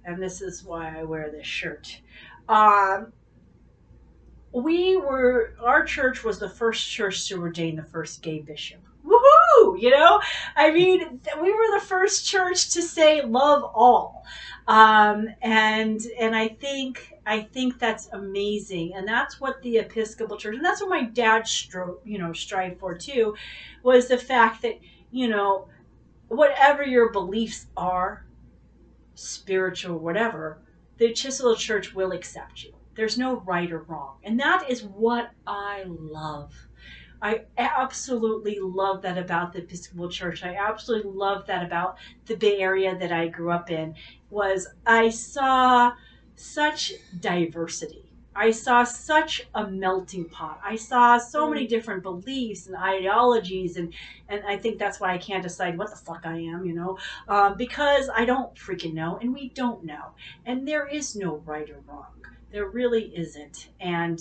And this is why I wear this shirt. Our church was the first church to ordain the first gay bishop. Woohoo! I mean, we were the first church to say love all. And I think that's amazing. And that's what the Episcopal Church, and that's what my dad strived for too, was the fact that, whatever your beliefs are, spiritual, whatever, the Episcopal Church will accept you. There's no right or wrong. And that is what I love. I absolutely love that about the Episcopal Church. I absolutely love that about the Bay Area that I grew up in, was I saw such diversity. I saw such a melting pot. I saw so many different beliefs and ideologies, and I think that's why I can't decide what the fuck I am, because I don't freaking know, and we don't know. And there is no right or wrong. There really isn't. And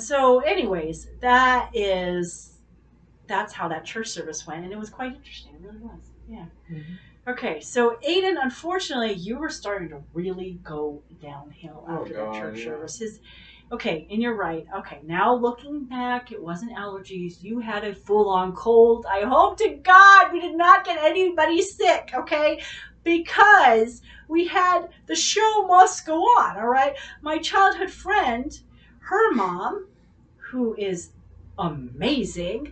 so, anyways, that's how that church service went, and it was quite interesting. It really was. Yeah. Mm-hmm. Okay, so Aiden, unfortunately, you were starting to really go downhill after that church service. Okay, and you're right. Okay, now looking back, it wasn't allergies. You had a full-on cold. I hope to God we did not get anybody sick, okay? Because the show must go on, all right? My childhood friend, her mom, who is amazing,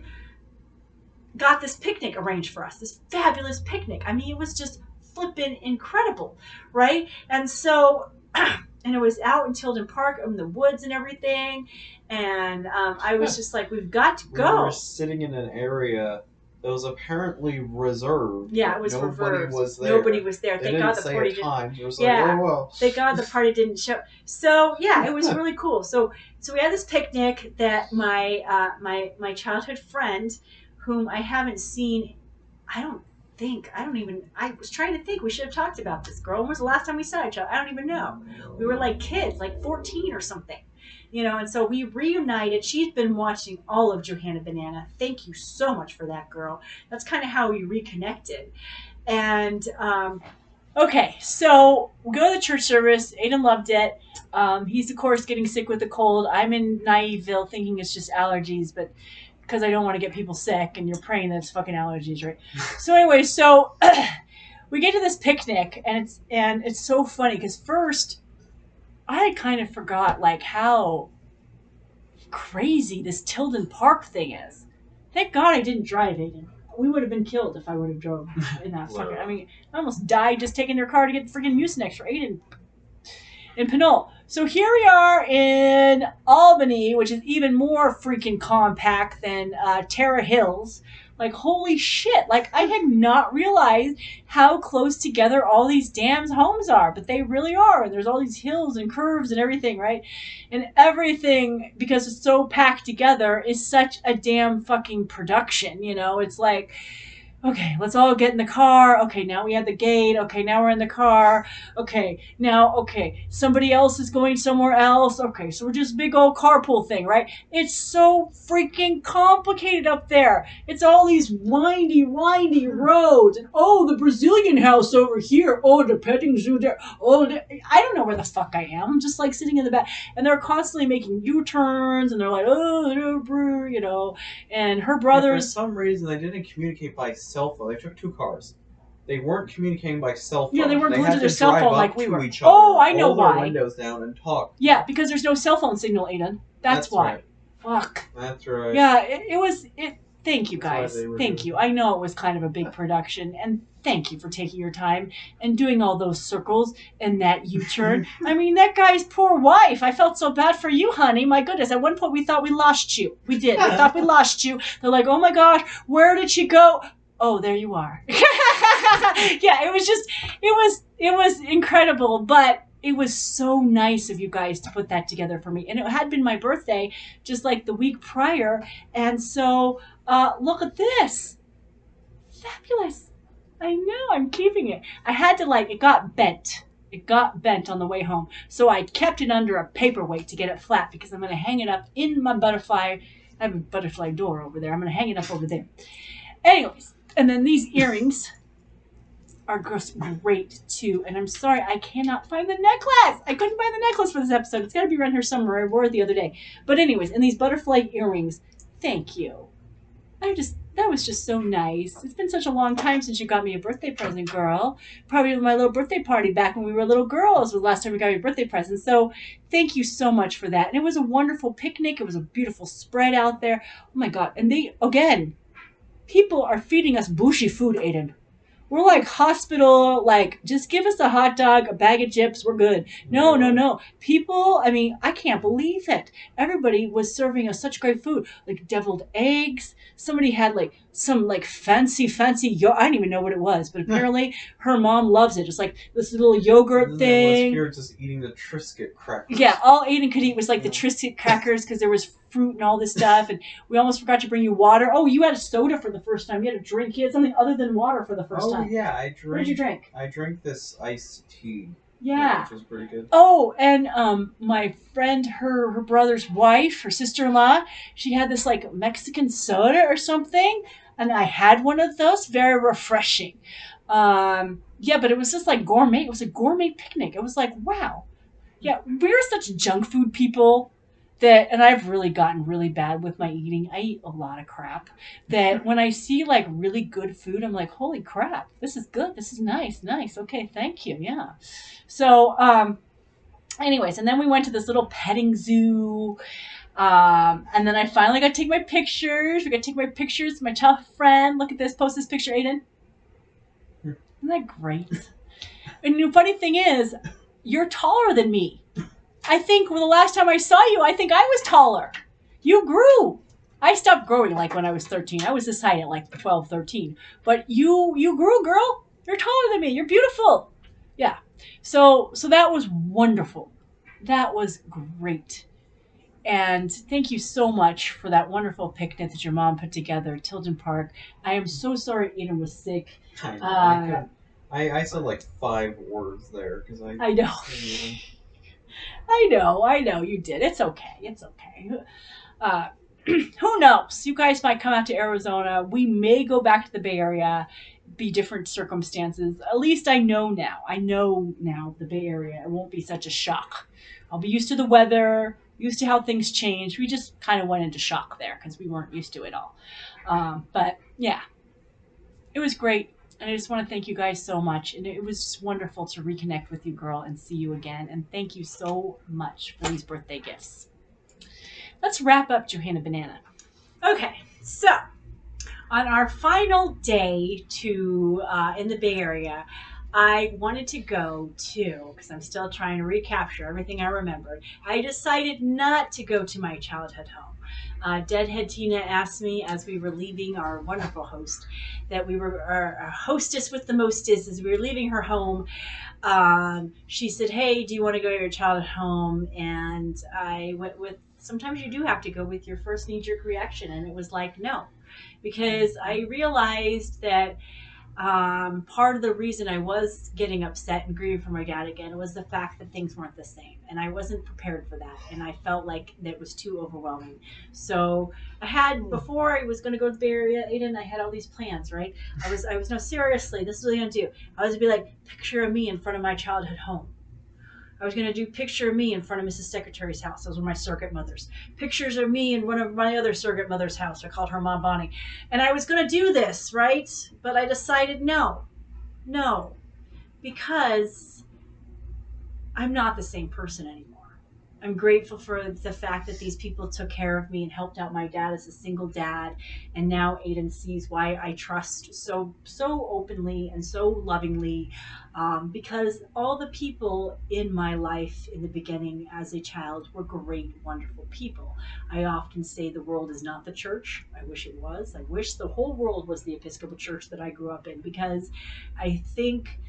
got this picnic arranged for us, this fabulous picnic. I mean, it was just flippin' incredible, right? And so, and it was out in Tilden Park in the woods and everything. And I was just like, we've got to go. We were sitting in an area that was apparently reserved. Yeah, it was Nobody reserved. was there. Nobody was there. They Thank God the party didn't. Times. It was Yeah. like, oh well. Thank God the party didn't show. So yeah, it was really cool. So we had this picnic that my childhood friend, whom I haven't seen, I was trying to think, we should have talked about this girl. When was the last time we saw each other? I don't even know. We were like kids, like 14 or something. And so we reunited. She's been watching all of Johanna Banana. Thank you so much for that, girl. That's kind of how we reconnected. And, okay, so we go to the church service. Aiden loved it. He's, of course, getting sick with a cold. I'm in Naiveville thinking it's just allergies, but because I don't want to get people sick, and you're praying that it's fucking allergies, right? So anyway, we get to this picnic, and it's so funny because first I had kind of forgot like how crazy this Tilden Park thing is. Thank God I didn't drive, Aiden. We would have been killed if I would have drove in that fucking. I mean, I almost died just taking their car to get freaking Mucinex for Aiden in Pinole. So here we are in Albany, which is even more freaking compact than Terra Hills. Like, holy shit. Like, I had not realized how close together all these damn homes are. But they really are. And there's all these hills and curves and everything, right? And everything, because it's so packed together, is such a damn fucking production, It's like, Okay, let's all get in the car. Okay, now we have the gate. Okay, now we're in the car. Okay, now, okay, somebody else is going somewhere else. Okay, so we're just big old carpool thing, right? It's so freaking complicated up there. It's all these windy roads. And oh, the Brazilian house over here. Oh, the petting zoo there. Oh, I don't know where the fuck I am. I'm just like sitting in the back. And they're constantly making U-turns and they're like, oh, you know, and her Yeah, for brothers. some reason, they didn't communicate by cell phone. They took 2 cars. They weren't communicating by cell phone. Yeah, they weren't glued had to their to cell drive phone up like we to were. each other, Oh, I know roll their why. windows down, and talk. Yeah, because there's no cell phone signal, Aiden. That's why. Right. Fuck. That's right. Yeah, it was. Thank you That's why guys. they were Thank doing you. I know it was kind of a big production, and thank you for taking your time and doing all those circles and that U-turn. I mean, that guy's poor wife. I felt so bad for you, honey. My goodness. At one point, we thought we lost you. We did. We thought we lost you. They're like, oh my gosh, where did she go? Oh, there you are. Yeah, it was incredible, but it was so nice of you guys to put that together for me. And it had been my birthday just like the week prior. And so look at this. Fabulous. I know, I'm keeping it. I had to it got bent. It got bent on the way home. So I kept it under a paperweight to get it flat because I'm going to hang it up in my butterfly. I have a butterfly door over there. I'm going to hang it up over there. Anyways, and then these earrings are just great too. And I'm sorry, I cannot find the necklace. I couldn't find the necklace for this episode. It's got to be around here somewhere. I wore it the other day. But anyways, and these butterfly earrings, thank you. That was just so nice. It's been such a long time since you got me a birthday present, girl. Probably my little birthday party back when we were little girls was the last time we got me a birthday present. So thank you so much for that. And it was a wonderful picnic. It was a beautiful spread out there. Oh my God. And people are feeding us bougie food, Aiden. We're like hospital, just give us a hot dog, a bag of chips, we're good. No. People, I mean, I can't believe it. Everybody was serving us such great food, like deviled eggs. Somebody had some fancy, I don't even know what it was, but apparently her mom loves it. It's like this little yogurt And then thing. here just eating the Triscuit crackers. Yeah, all Aiden could eat was the Triscuit crackers because there was fruit and all this stuff. And we almost forgot to bring you water. Oh, you had a soda for the first time. You had a drink. You had something other than water for the first time. Oh, yeah, I drank. What did you drink? I drank this iced tea. Yeah. Which was pretty good. Oh, and my friend, her brother's wife, her sister-in-law, she had this Mexican soda or something. And I had one of those. Very refreshing. Yeah, but it was just gourmet. It was a gourmet picnic. It was wow. Yeah, we're such junk food people and I've really gotten really bad with my eating. I eat a lot of crap that when I see really good food, I'm like, holy crap, this is good. This is nice. Okay, thank you. Yeah. So, anyways, and then we went to this little petting zoo. And then I finally got to take my pictures. We got to take my pictures. My tough friend. Look at this. Post this picture, Aiden. Isn't that great? And the funny thing is, you're taller than me. I think the last time I saw you, I think I was taller. You grew. I stopped growing when I was 13. I was this height at 12, 13. But you grew, girl. You're taller than me. You're beautiful. Yeah. So that was wonderful. That was great. And thank you so much for that wonderful picnic that your mom put together at Tilden Park. I am so sorry Eden was sick. I know. I said 5 words there because I know. I know you did. It's okay. Who knows? You guys might come out to Arizona. We may go back to the Bay Area. Be different circumstances. At least I know now. The Bay Area. It won't be such a shock. I'll be used to the weather, used to how things change. We just kind of went into shock there because we weren't used to it all. But yeah, it was great. And I just want to thank you guys so much. And it was just wonderful to reconnect with you, girl, and see you again. And thank you so much for these birthday gifts. Let's wrap up Johanna Banana. Okay, so on our final day in the Bay Area, I wanted to go to, because I'm still trying to recapture everything I remembered, I decided not to go to my childhood home. Deadhead Tina asked me as we were leaving, our wonderful host, that we were our hostess with the mostest, as we were leaving her home. She said, hey, do you want to go to your childhood home? And I went with sometimes you do have to go with your first knee-jerk reaction, and it was like no, because I realized that part of the reason I was getting upset and grieving for my dad again was the fact that things weren't the same, and I wasn't prepared for that, and I felt like that was too overwhelming. So I had, before I was going to go to the Bay Area, Aiden, I had all these plans, right? I was no, seriously, this is what I'm going to do. I was going to be like, picture of me in front of my childhood home. I was going to do picture of me in front of Mrs. Secretary's house. Those were my surrogate mothers. Pictures of me in one of my other surrogate mother's house. I called her Mom Bonnie. And I was going to do this, right? But I decided no, because I'm not the same person anymore. I'm grateful for the fact that these people took care of me and helped out my dad as a single dad. And now Aiden sees why I trust so openly and so lovingly, because all the people in my life in the beginning as a child were great, wonderful people. I often say the world is not the church. I wish it was. I wish the whole world was the Episcopal Church that I grew up in, because I think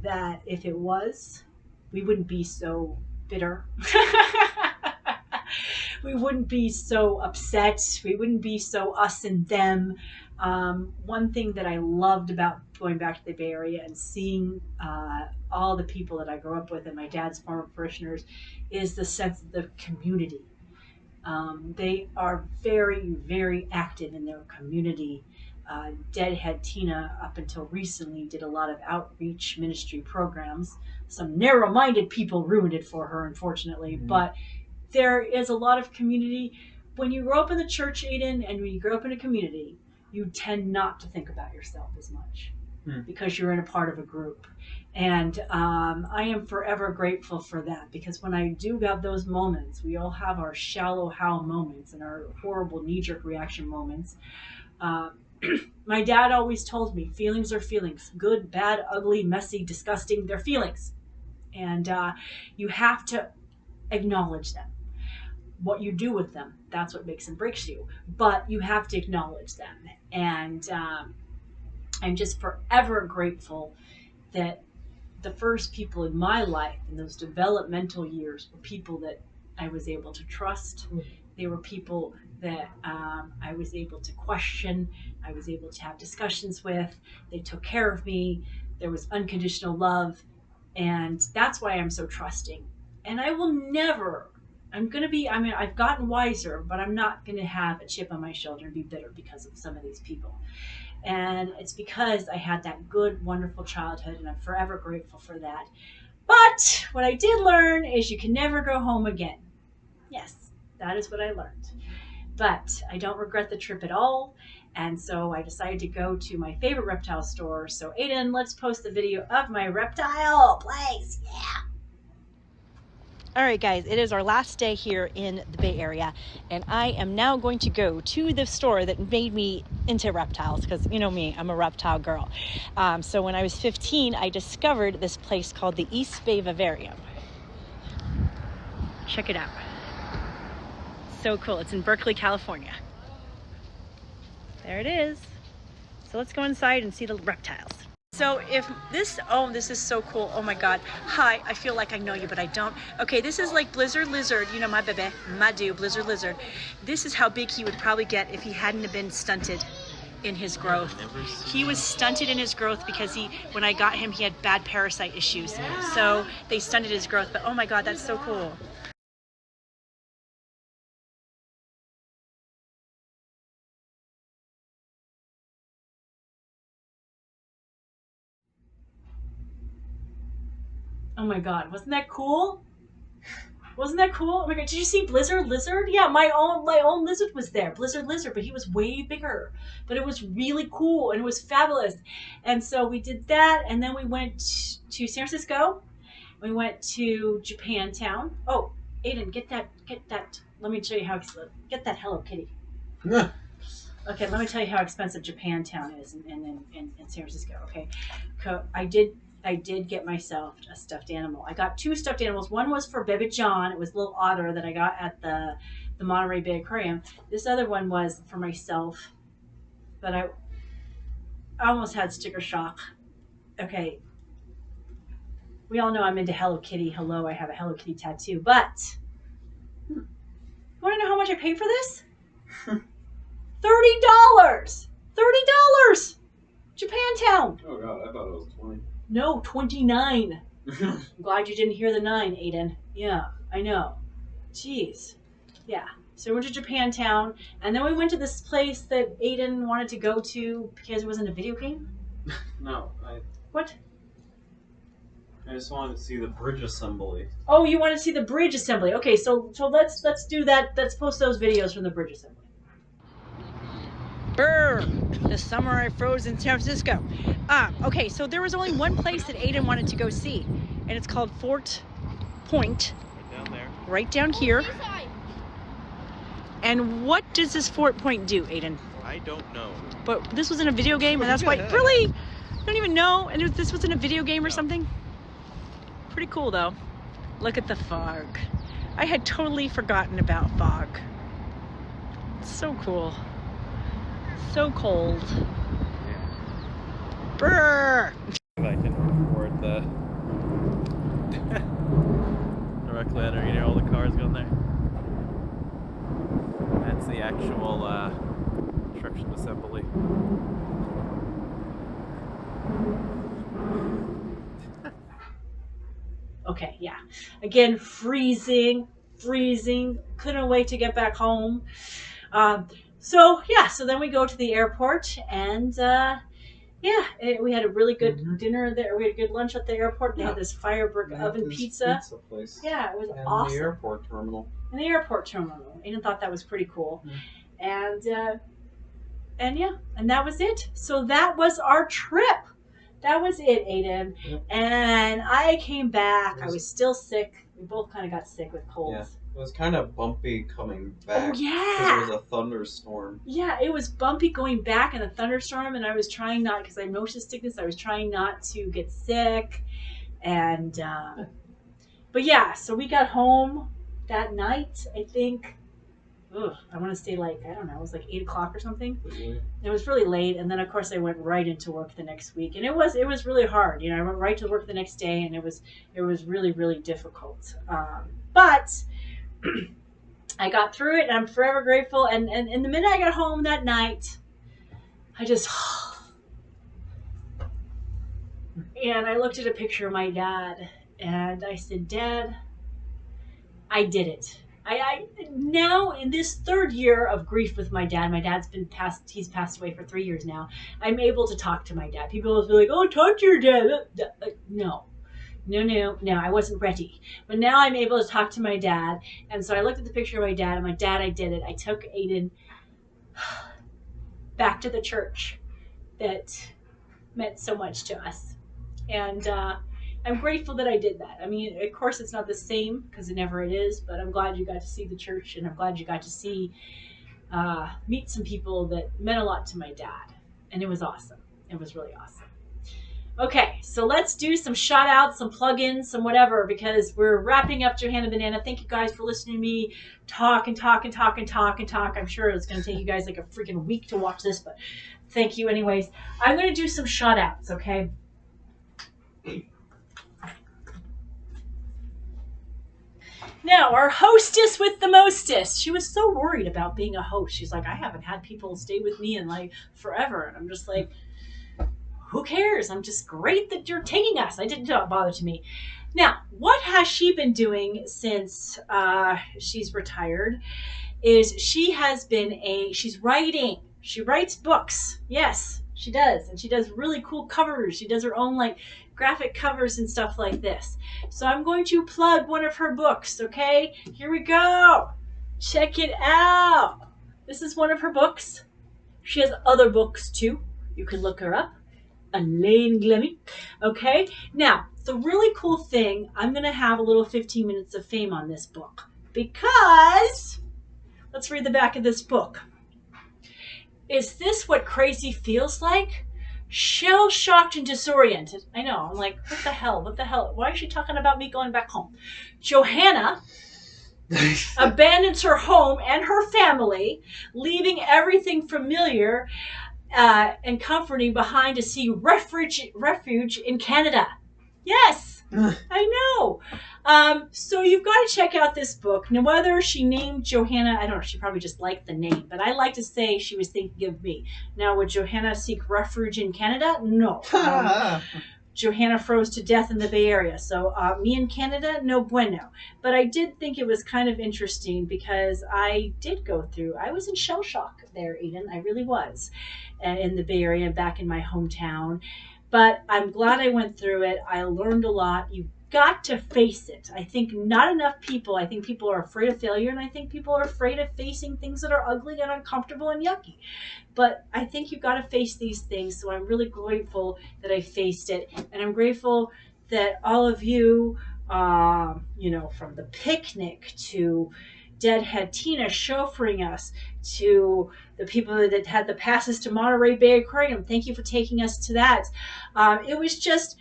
that if it was, we wouldn't be so bitter. We wouldn't be so upset. We wouldn't be so us and them. One thing that I loved about going back to the Bay Area and seeing all the people that I grew up with and my dad's former parishioners is the sense of the community. They are very, very active in their community. Deadhead Tina, up until recently, did a lot of outreach ministry programs. Some narrow-minded people ruined it for her, unfortunately. Mhm. But there is a lot of community. When you grow up in the church, Aiden, and when you grow up in a community, you tend not to think about yourself as much because you're in a part of a group. And I am forever grateful for that, because when I do have those moments, we all have our shallow how moments and our horrible knee-jerk reaction moments. My dad always told me feelings are feelings. Good, bad, ugly, messy, disgusting, they're feelings. And you have to acknowledge them. What you do with them, that's what makes and breaks you. But you have to acknowledge them. And I'm just forever grateful that the first people in my life in those developmental years were people that I was able to trust. They were people that I was able to question. I was able to have discussions with. They took care of me. There was unconditional love. And that's why I'm so trusting. And I will never, I've gotten wiser, but I'm not going to have a chip on my shoulder and be bitter because of some of these people. And it's because I had that good, wonderful childhood, and I'm forever grateful for that. But what I did learn is you can never go home again. Yes, that is what I learned. But I don't regret the trip at all. And so I decided to go to my favorite reptile store. So Aiden, let's post the video of my reptile place. Yeah. All right, guys, it is our last day here in the Bay Area, and I am now going to go to the store that made me into reptiles, because you know me, I'm a reptile girl. So when I was 15, I discovered this place called the East Bay Vivarium. Check it out. So cool. It's in Berkeley, California. There it is. So let's go inside and see the reptiles. So if this, oh, this is so cool. Oh my God. Hi, I feel like I know you, but I don't. Okay, this is like Blizzard Lizard. You know my baby, my dude, Blizzard Lizard. This is how big he would probably get if he hadn't have been stunted in his growth. He was stunted in his growth because when I got him, he had bad parasite issues. So they stunted his growth, but oh my God, that's so cool. Oh my God, wasn't that cool? Wasn't that cool? Oh my God, did you see Blizzard Lizard? Yeah, my own lizard was there, Blizzard Lizard, but he was way bigger. But it was really cool and it was fabulous. And so we did that, and then we went to San Francisco. We went to Japantown. Oh, Aiden, get that. Let me show you how. Get that Hello Kitty. Okay, let me tell you how expensive Japantown is in San Francisco. Okay, I did get myself a stuffed animal. I got two stuffed animals. One was for Bebe John. It was a little otter that I got at the Monterey Bay Aquarium. This other one was for myself, but I almost had sticker shock. Okay, we all know I'm into Hello Kitty. Hello, I have a Hello Kitty tattoo, but want to know how much I paid for this? $30. $30. Japantown. Oh god, I thought it was 20. No, 29. I'm glad you didn't hear the 9, Aiden. Yeah, I know. Jeez. Yeah. So we went to Japantown, and then we went to this place that Aiden wanted to go to because it wasn't a video game. No, What? I just wanted to see the bridge assembly. Oh, you want to see the bridge assembly? Okay, so let's do that. Let's post those videos from the bridge assembly. Brr, the summer I froze in San Francisco. Okay, so there was only one place that Aiden wanted to go see, and it's called Fort Point. Right down there. Right down here. And what does this Fort Point do, Aiden? I don't know. But this was in a video game, and that's why, really, I don't even know, and this was in a video game or something? Pretty cool, though. Look at the fog. I had totally forgotten about fog. It's so cool. So cold. Brr! If I can record the directly under, you know, all the cars going there. That's the actual construction assembly. Okay, yeah. Again, freezing. Couldn't wait to get back home. So then we go to the airport, and we had a really good dinner there. We had a good lunch at the airport. They had this firebrick oven pizza. Place. Yeah, it was And awesome. the airport terminal. In the airport terminal. Aiden thought that was pretty cool. And that was it. So that was our trip. That was it, Aiden. Yep. And I came back. I was still sick. We both kind of got sick with colds. Yeah. It was kind of bumpy coming back. Oh, yeah. Because it was a thunderstorm. Yeah, it was bumpy going back in a thunderstorm, and I was trying not, because I have motion sickness, I was trying not to get sick. And, but yeah, so we got home that night, I think. I want to say like, I don't know, it was like 8 o'clock or something. It was really late, and then of course I went right into work the next week, and it was really hard. You know, I went right to work the next day, and it was really, really difficult. But I got through it, and I'm forever grateful. And the minute I got home that night, I just and I looked at a picture of my dad, and I said, Dad, I did it. I now in this third year of grief with my dad's he's passed away for 3 years now. I'm able to talk to my dad. People always be like, oh, talk to your dad. No, I wasn't ready. But now I'm able to talk to my dad. And so I looked at the picture of my dad, and my dad, I did it. I took Aiden back to the church that meant so much to us. And I'm grateful that I did that. I mean, of course, it's not the same because it is, but I'm glad you got to see the church, and I'm glad you got to see, meet some people that meant a lot to my dad. And it was awesome. It was really awesome. Okay, so let's do some shout outs, some plugins, some whatever, because we're wrapping up Johanna Banana. Thank you guys for listening to me talk. I'm sure it's going to take you guys like a freaking week to watch this, but thank you anyways. I'm going to do some shout outs, okay? Now, our hostess with the mostest. She was so worried about being a host. She's like, I haven't had people stay with me in like forever. And I'm just like, who cares? I'm just great that you're taking us. It didn't bother to me. Now, what has she been doing since she's retired is she's writing. She writes books. Yes, she does. And she does really cool covers. She does her own like graphic covers and stuff like this. So I'm going to plug one of her books, okay? Here we go. Check it out. This is one of her books. She has other books too. You can look her up. Elaine Glemmy. Okay? Now, the really cool thing, I'm going to have a little 15 minutes of fame on this book because, let's read the back of this book. Is this what crazy feels like? Shell-shocked and disoriented. I know, I'm like, what the hell? Why is she talking about me going back home? Johanna abandons her home and her family, leaving everything familiar and comforting behind to seek refuge in Canada. Yes, I know. So you've got to check out this book. Now, whether she named Johanna, I don't know, she probably just liked the name, but I like to say she was thinking of me. Now, would Johanna seek refuge in Canada? No. Johanna froze to death in the Bay Area. So me in Canada, no bueno. But I did think it was kind of interesting because I did go through, I was in shell shock there, Eden. I really was in the Bay Area, back in my hometown. But I'm glad I went through it. I learned a lot. You got to face it. I think not enough people, I think people are afraid of failure, and I think people are afraid of facing things that are ugly and uncomfortable and yucky. But I think you've got to face these things. So I'm really grateful that I faced it. And I'm grateful that all of you, from the picnic to Deadhead Tina chauffeuring us to the people that had the passes to Monterey Bay Aquarium. Thank you for taking us to that. It was just,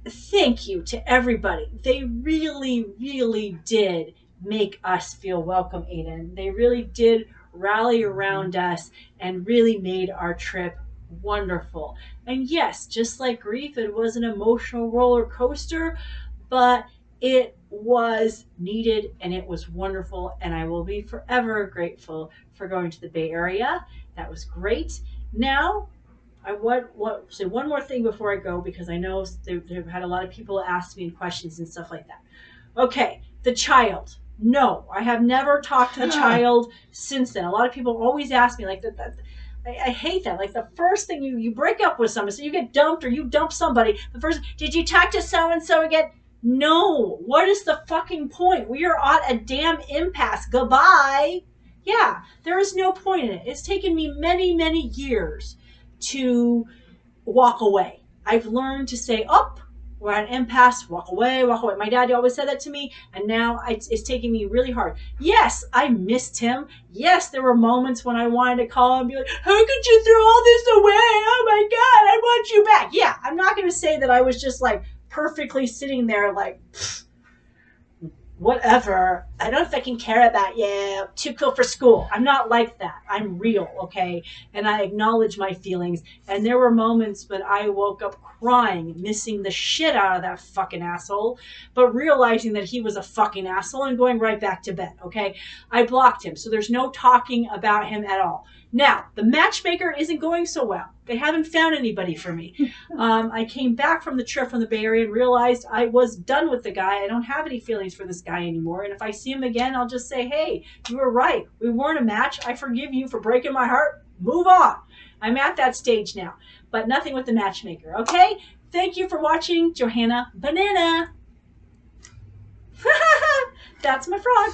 thank you to everybody. They really, really did make us feel welcome, Aiden. They really did rally around us and really made our trip wonderful. And yes, just like grief, it was an emotional roller coaster, but it was needed and it was wonderful. And I will be forever grateful for going to the Bay Area. That was great. Now, I want say one more thing before I go, because I know they've had a lot of people ask me questions and stuff like that. Okay, the child. No, I have never talked to the child since then. A lot of people always ask me, like, I hate that. Like, the first thing you break up with somebody, so you get dumped or you dump somebody, the first, did you talk to so-and-so again? No. What is the fucking point? We are at a damn impasse. Goodbye. Yeah, there is no point in it. It's taken me many, many years to walk away. I've learned to say, up, we're at an impasse, walk away, walk away. My dad always said that to me, and now it's taking me really hard. Yes, I missed him. Yes, there were moments when I wanted to call him and be like, how could you throw all this away? Oh my God, I want you back. Yeah, I'm not going to say that I was just like perfectly sitting there like, whatever, I don't fucking care about you, too cool for school. I'm not like that. I'm real, okay? And I acknowledge my feelings. And there were moments when I woke up crying, missing the shit out of that fucking asshole, but realizing that he was a fucking asshole and going right back to bed, okay? I blocked him, so there's no talking about him at all. Now, the matchmaker isn't going so well. They haven't found anybody for me. I came back from the trip from the Bay Area and realized I was done with the guy. I don't have any feelings for this guy anymore. And if I see him again, I'll just say, hey, you were right. We weren't a match. I forgive you for breaking my heart. Move on. I'm at that stage now. But nothing with the matchmaker, okay? Thank you for watching Johanna Banana. That's my frog.